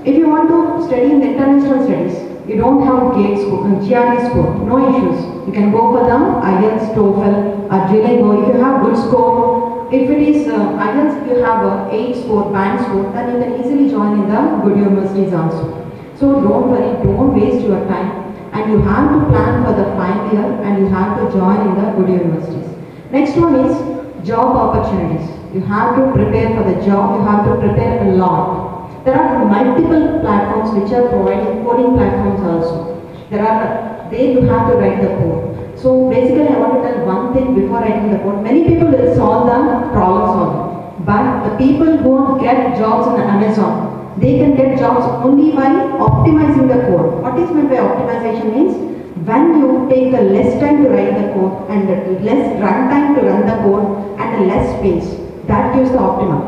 If you want to study in the international studies, you don't have GATE score, GRE score, no issues. You can go for the IELTS, TOEFL, or JLEGO. If you have good score, if it is IELTS, you have a 8 score, band score, then you can easily join in the good universities also. So don't worry, don't waste your time, and you have to plan for the final year, and you have to join in the good universities. Next one is job opportunities. You have to prepare for the job. You have to prepare a lot. There are multiple platforms which are providing coding platforms also. There you have to write the code. So basically I want to tell one thing before writing the code. Many people will solve the problem solving. But the people who get jobs in Amazon, They can get jobs only by optimizing the code. What is meant by optimization means when you take the less time to write the code and the less run time to run the code and the less space, that gives the optimum.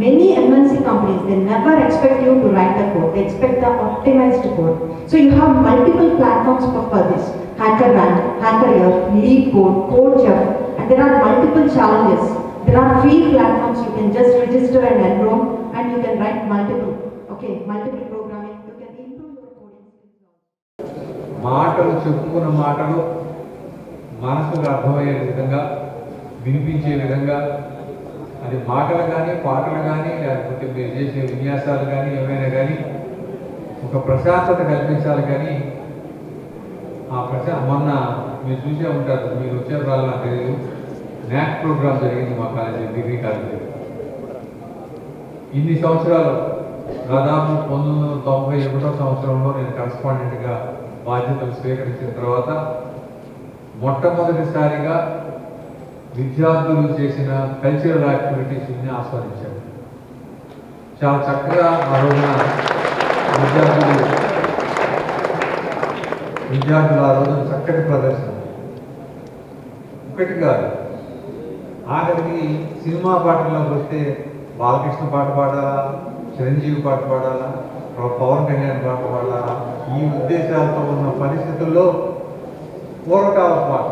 Many MNC companies, they never expect you to write the code. They expect the optimized code. So you have multiple platforms for this. HackerRank, HackerYear, LeetCode, CodeChef, and there are multiple challenges. There are free platforms you can just register and enroll, and you can write multiple programming. You can improve your coding skills. మాటలు చెప్పుకున్న మాటలు మనసుకు అర్థమయ్యే విధంగా వినిపించే విధంగా అది మాటలు కానీ పాటలు కానీ లేకపోతే మీరు చేసే విన్యాసాలు కానీ ఏమైనా కానీ ఒక ప్రశాంతత కల్పించాలి. కానీ ఆ మొన్న మీరు చూసే ఉంటారు, మీరు వచ్చే రాళ్ళు నాకు తెలియదు, NAC ప్రోగ్రామ్ జరిగింది మా కాలేజీ, డిగ్రీ కాలేజీ. ఇన్ని సంవత్సరాలు దాదాపు 1991 సంవత్సరంలో నేను కరస్పాండెంట్గా బాధ్యతలు స్వీకరించిన తర్వాత మొట్టమొదటిసారిగా విద్యార్థులు చేసిన కల్చరల్ యాక్టివిటీస్ని ఆస్వాదించారు. చాలా చక్కగా ఆ రోజున విద్యార్థులు ఆ రోజున చక్కటి ప్రదర్శన. ఒకటి కాదు, ఆఖరికి సినిమా పాటల్లోకి వస్తే బాలకృష్ణ పాట పాడాలా, చిరంజీవి పాట పాడాలా, పవన్ కళ్యాణ్ పాట పాడాలా, ఈ ఉద్దేశాలతో ఉన్న పరిస్థితుల్లో పూర్వకాల పాట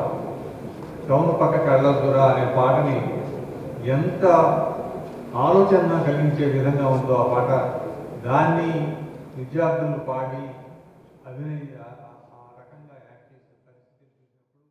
టౌన్ పక్కకి వెళ్ళొద్దురా అనే పాటని ఎంత ఆలోచన కలిగించే విధంగా ఉందో ఆ పాట, దాన్ని విద్యార్థులు పాడి అభినయ ఆ రకంగా యాక్ట్ చేసే పరిస్థితి చూసినప్పుడు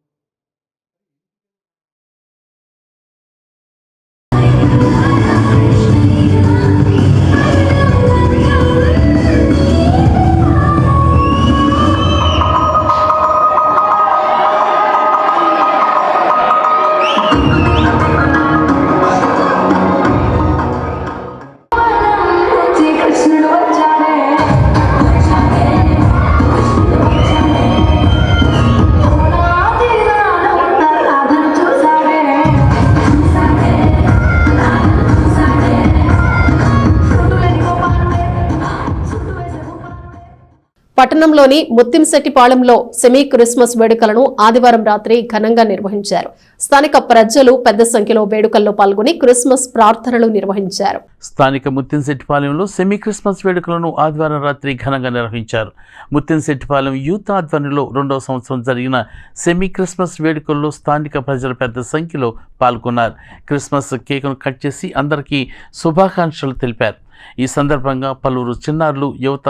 పట్టణంలోని ముత్తింశెట్టిపాళెంలో సెమీ క్రిస్మస్ వేడుకలను ఆదివారం రాత్రి ఘనంగా నిర్వహించారు. స్థానిక ప్రజలు పెద్ద సంఖ్యలో వేడుకల్లో పాల్గొని క్రిస్మస్ ప్రార్థనలు నిర్వహించారు. స్థానిక ముత్తింశెట్టిపాలెంలో సెమీ క్రిస్మస్ వేడుకలను ఆదివారం రాత్రి ఘనంగా నిర్వహించారు. ముత్తింశెట్టిపాలెం యూత్ ఆధ్వర్యంలో 2వ సంవత్సరం జరిగిన సెమీ క్రిస్మస్ వేడుకల్లో స్థానిక ప్రజలు పెద్ద సంఖ్యలో పాల్గొన్నారు. క్రిస్మస్ కేకును కట్ చేసి అందరికీ శుభాకాంక్షలు తెలిపారు. ఈ సందర్భంగా పలువురు చిన్నారులు యువత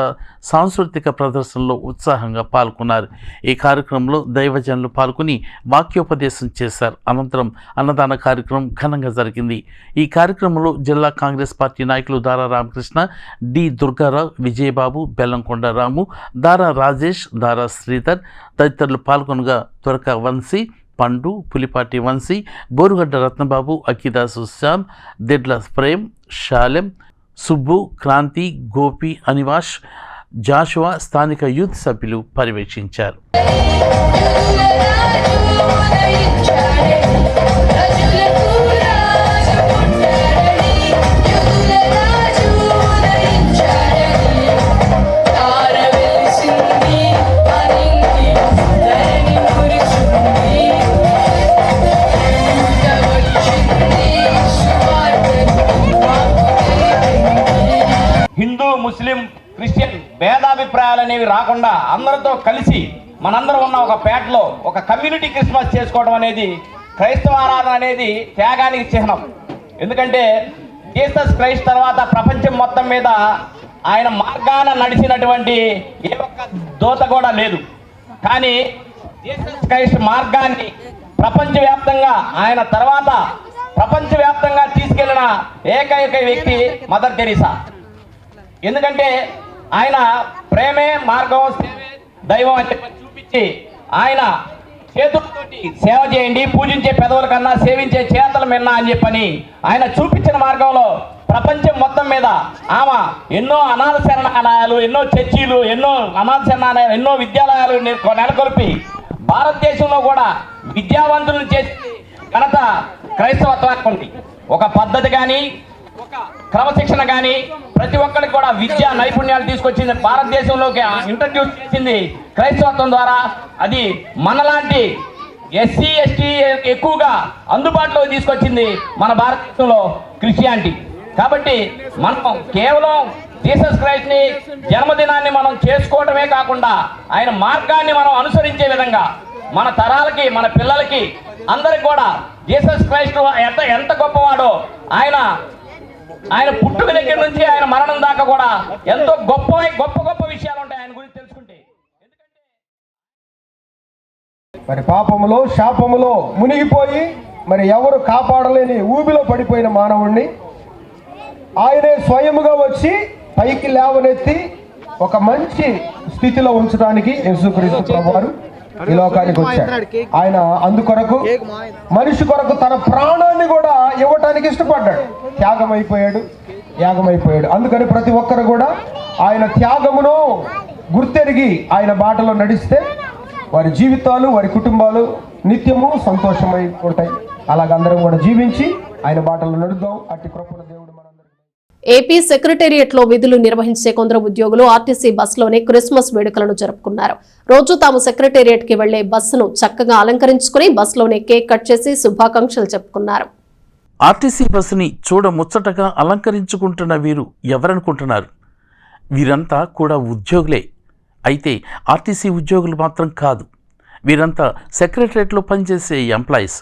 సాంస్కృతిక ప్రదర్శనలో ఉత్సాహంగా పాల్గొన్నారు. ఈ కార్యక్రమంలో దైవజనులు పాల్గొని వాక్యోపదేశం చేశారు. అనంతరం అన్నదాన కార్యక్రమం ఘనంగా జరిగింది. ఈ కార్యక్రమంలో జిల్లా కాంగ్రెస్ పార్టీ నాయకులు దారా రామకృష్ణ, డి దుర్గారావు, విజయబాబు, బెల్లంకొండ రాము, దారా రాజేష్, దారా శ్రీధర్ తదితరులు పాల్గొనగా త్వరక వంశీ, పండు, పులిపాటి వంశీ, బోరుగడ్డ రత్నబాబు, అక్కిదాసు శ్యామ్, దిడ్ల ప్రేమ్, షాలెం, సుబ్బు, క్రాంతి, గోపి, అనివాష్, జాషువా స్థానిక యూత్ సభ్యులు పర్యవేక్షించారు. హిందూ, ముస్లిం, క్రిస్టియన్ భేదాభిప్రాయాలు అనేవి రాకుండా అందరితో కలిసి మనందరం ఉన్న ఒక పేటలో ఒక కమ్యూనిటీ క్రిస్మస్ చేసుకోవడం అనేది, క్రైస్తవ ఆరాధన అనేది త్యాగానికి చిహ్నం. ఎందుకంటే జీసస్ క్రైస్ట్ తర్వాత ప్రపంచం మొత్తం మీద ఆయన మార్గాన నడిచినటువంటి ఏ ఒక్క దూత కూడా లేదు. కానీ జీసస్ క్రైస్ట్ మార్గాన్ని ప్రపంచవ్యాప్తంగా ఆయన తర్వాత ప్రపంచవ్యాప్తంగా తీసుకెళ్లిన ఏకైక వ్యక్తి మదర్ తెరీసా. ఎందుకంటే ఆయన ప్రేమే మార్గం, సేవే దైవం అని చెప్పి చూపించి ఆయన చేతులతోటి సేవ చేయండి, పూజించే పెదవుల కన్నా సేవించే చేతల మిన్నా అని చెప్పని ఆయన చూపించిన మార్గంలో ప్రపంచం మొత్తం మీద ఆమె ఎన్నో అనాథ శరణాలయాలు, ఎన్నో చర్చీలు, ఎన్నో అనాథ శరణాలయాలు, ఎన్నో విద్యాలయాలు నెలకొల్పి భారతదేశంలో కూడా విద్యావంతులను చేసి ఘనత క్రైస్తవత్వానికి ఉంది. ఒక పద్ధతి కానీ క్రమశిక్షణ కానీ ప్రతి ఒక్కరికి కూడా విద్యా నైపుణ్యాలు తీసుకొచ్చింది, భారతదేశంలోకి ఇంట్రడ్యూస్ చేసింది క్రైస్తవత్వం ద్వారా. అది మనలాంటి ఎస్సీ ఎస్టీ ఎక్కువగా అందుబాటులో తీసుకొచ్చింది మన భారతదేశంలో క్రిస్టియానిటీ. కాబట్టి మనం కేవలం జీసస్ క్రైస్ట్ ని జన్మదినాన్ని మనం చేసుకోవటమే కాకుండా ఆయన మార్గాన్ని మనం అనుసరించే విధంగా మన తరాలకి, మన పిల్లలకి, అందరికి కూడా జీసస్ క్రైస్ట్ ఎంత గొప్పవాడో, ఆయన పుట్టుక దగ్గర నుంచి ఆయన మరణం దాకా కూడా ఎంతో గొప్ప గొప్ప విషయాలు ఉంటాయి ఆయన గురించి తెలుసుకుంటే. మరి పాపములో శాపములో మునిగిపోయి మరి ఎవరు కాపాడలేని ఊబిలో పడిపోయిన మానవుణ్ణి ఆయనే స్వయముగా వచ్చి పైకి లేవనెత్తి ఒక మంచి స్థితిలో ఉంచడానికి యేసుక్రీస్తు ప్రభువారు ఈ లోకానికి వచ్చారు. ఆయన అందుకొరకు మనిషి కొరకు తన ప్రాణాన్ని కూడా ఇవ్వటానికి ఇష్టపడ్డాడు, యాగమైపోయాడు. అందుకని ప్రతి ఒక్కరు కూడా ఆయన త్యాగమును గుర్తెరిగి ఆయన బాటలో నడిస్తే వారి జీవితాలు, వారి కుటుంబాలు నిత్యము సంతోషమై ఉంటాయి. అలాగందరం కూడా జీవించి ఆయన బాటలో నడుద్దాం. అట్టి కృపణ దేవుడు ఏపీ సెక్రటేరియట్ లో విధులు నిర్వహించే కొందరు ఉద్యోగులు ఆర్టీసీ బస్సులోనే క్రిస్మస్ వేడుకలను జరుపుకున్నారు. రోజు తాము సెక్రటేరియట్ కి వెళ్లే బస్సును చక్కగా అలంకరించుకుని బస్సులోనే కేక్ కట్ చేసి శుభాకాంక్షలు చెప్పుకున్నారు. ఆర్టీసీ బస్సుని చూడ ముచ్చటగా అలంకరించుకుంటున్న వీరు ఎవరనుకుంటున్నారు? వీరంతా కూడా ఉద్యోగులే. అయితే ఆర్టీసీ ఉద్యోగులు మాత్రం కాదు, వీరంతా సెక్రటేరియట్లో పనిచేసే ఎంప్లాయీస్.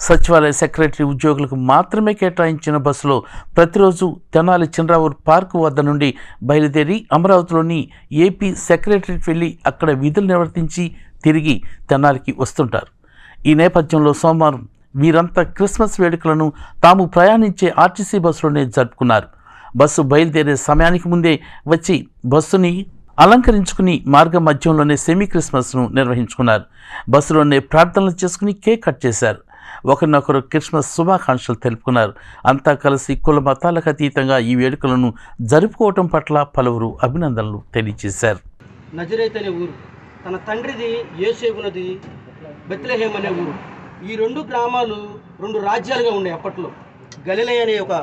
సచివాలయ సెక్రటరీ ఉద్యోగులకు మాత్రమే కేటాయించిన బస్సులో ప్రతిరోజు తెనాలి చినరావూరు పార్కు వద్ద నుండి బయలుదేరి అమరావతిలోని ఏపీ సెక్రటరీకి వెళ్ళి అక్కడ విధులు నిర్వర్తించి తిరిగి తెనాలికి వస్తుంటారు. ఈ నేపథ్యంలో సోమవారం వీరంతా క్రిస్మస్ వేడుకలను తాము ప్రయాణించే ఆర్టీసీ బస్సులోనే జరుపుకున్నారు. బస్సు బయలుదేరే సమయానికి ముందే వచ్చి బస్సుని అలంకరించుకుని మార్గ మధ్యంలోనే సెమీ క్రిస్మస్ను నిర్వహించుకున్నారు. బస్సులోనే ప్రార్థనలు చేసుకుని కేక్ కట్ చేశారు. ఒకరినొకరు క్రిస్మస్ శుభాకాంక్షలు తెలుపుకున్నారు. అంతా కలిసి కుల మతాలకు అతీతంగా ఈ వేడుకలను జరుపుకోవటం పట్ల పలువురు అభినందనలు తెలియజేశారు. నజరేత్ అనే ఊరు, తన తండ్రిది యోసేపునది బెత్లెహేం అనే ఊరు. ఈ రెండు గ్రామాలు రెండు రాజ్యాలుగా ఉన్నాయి అప్పట్లో. గలిలయ అనే ఒక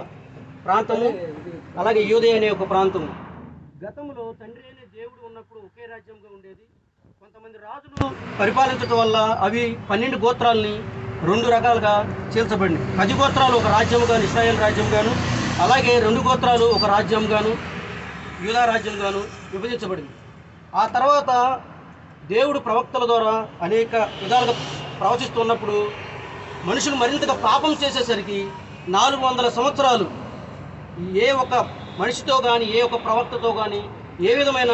ప్రాంతము, అలాగే యూదయ అనే ఒక ప్రాంతము. గతంలో తండ్రి అనే దేవుడు ఉన్నప్పుడు ఒకే రాజ్యంగా ఉండేది. కొంతమంది రాజులు పరిపాలించడం వల్ల అవి 12 గోత్రాలని 2 రకాలుగా చీల్చబడింది. 10 గోత్రాలు ఒక రాజ్యంగాను, ఇశ్రాయేల్ రాజ్యంగాను, అలాగే 2 గోత్రాలు ఒక రాజ్యంగాను, యూదా రాజ్యంగాను విభజించబడింది. ఆ తర్వాత దేవుడు ప్రవక్తల ద్వారా అనేక విధాలుగా ప్రవచిస్తున్నప్పుడు మనుషులు మరింతగా పాపం చేసేసరికి 400 సంవత్సరాలు ఏ ఒక మనిషితో కానీ, ఏ ఒక ప్రవక్తతో కానీ ఏ విధమైన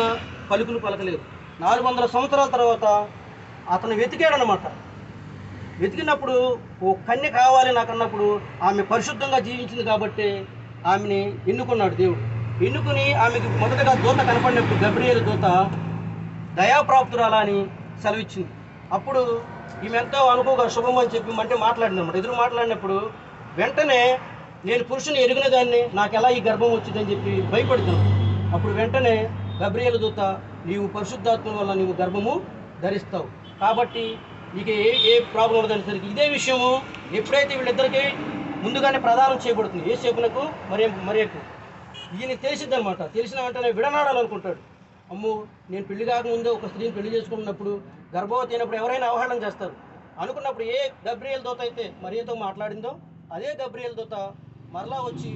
పలుకులు పలకలేదు. 400 సంవత్సరాల తర్వాత అతను వెతికాడనమాట. వెతికినప్పుడు ఓ కన్య కావాలి నాకు అన్నప్పుడు ఆమె పరిశుద్ధంగా జీవించింది కాబట్టి ఆమెని ఎన్నుకున్నాడు దేవుడు. ఎన్నుకుని ఆమెకి మొదటగా దూత కనపడినప్పుడు గబ్రియేలు దూత దయాప్రాప్తురాలా అని సెలవిచ్చింది. అప్పుడు ఈమె ఎంతో అనుకోగా శుభం అని చెప్పి అంటే మాట్లాడినప్పుడు ఎదురు మాట్లాడినప్పుడు వెంటనే నేను పురుషుని ఎరిగిన దాన్ని నాకు ఎలా ఈ గర్భం వచ్చిందని చెప్పి భయపడుతున్నాను. అప్పుడు వెంటనే గబ్రియేలు దూత నీవు పరిశుద్ధాత్మ వల్ల నీవు గర్భము ధరిస్తావు కాబట్టి నీకు ఏ ప్రాబ్లం ఉండదనేసరికి ఇదే విషయము ఎప్పుడైతే వీళ్ళిద్దరికీ ముందుగానే ప్రదానం చేయబడుతుంది యోసేపునకు మరియకు ఈయన తెలిసిద్ది అనమాట. తెలిసిన వెంటనే విడనాడాలనుకుంటాడు. అమ్మో నేను పెళ్లి కాకముందే ఒక స్త్రీని పెళ్లి చేసుకున్నప్పుడు గర్భవతి అయినప్పుడు ఎవరైనా అవహేళన చేస్తారు అనుకున్నప్పుడు ఏ గబ్రియేలు దూత అయితే మరియతో మాట్లాడిందో అదే గబ్రియేలు దూత మరలా వచ్చి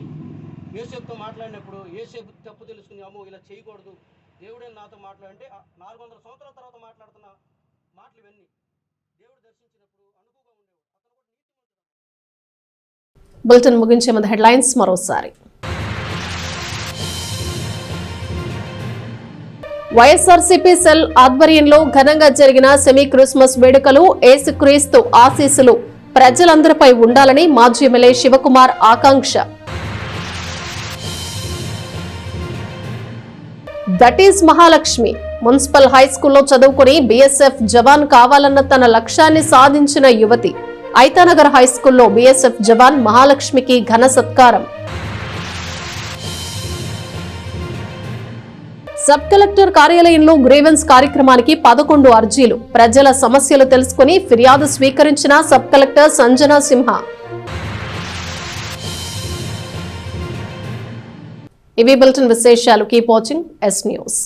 యోసేపుతో మాట్లాడినప్పుడు యోసేపు తప్పు తెలుసుకుని అమ్మో ఇలా చేయకూడదు దేవుడే నాతో మాట్లాడంటే 400 సంవత్సరాల తర్వాత మాట్లాడుతున్న మాటలు ఇవన్నీ దేవుడు దర్శించినప్పుడు అనుకుగా ఉండేవాడు. బులెటిన్ ముగించే ముందు హెడ్లైన్స్ మరోసారి. వైఎస్ఆర్సీపీ సెల్ ఆధ్వర్యంలో ఘనంగా జరిగిన సెమీ క్రిస్మస్ వేడుకలు యేసుక్రీస్తు ఆశీస్సులు ప్రజలందరిపై ఉండాలని మాజీ ఎమ్మెల్యే శివకుమార్ ఆకాంక్ష. దట్ ఈజ్ మహాలక్ష్మి మున్సిపల్ హైస్కూల్లో చదువుకుని బీఎస్ఎఫ్ జవాన్ కావాలన్న తన లక్ష్యాన్ని సాధించిన యువతి. ఐతానగర్ హైస్కూల్లో బీఎస్ఎఫ్ జవాన్ మహాలక్ష్మికి ఘన సత్కారం. సబ్ కలెక్టర్ కార్యాలయంలో గ్రీవెన్స్ కార్యక్రమానికి 11 అర్జీలు. ప్రజల సమస్యలు తెలుసుకుని ఫిర్యాదు స్వీకరించిన సబ్ కలెక్టర్ సంజనా సింహ. ఇవి బులెటిన్ విశేషాలు. Keep watching yes news.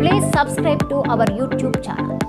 Please subscribe to our YouTube channel.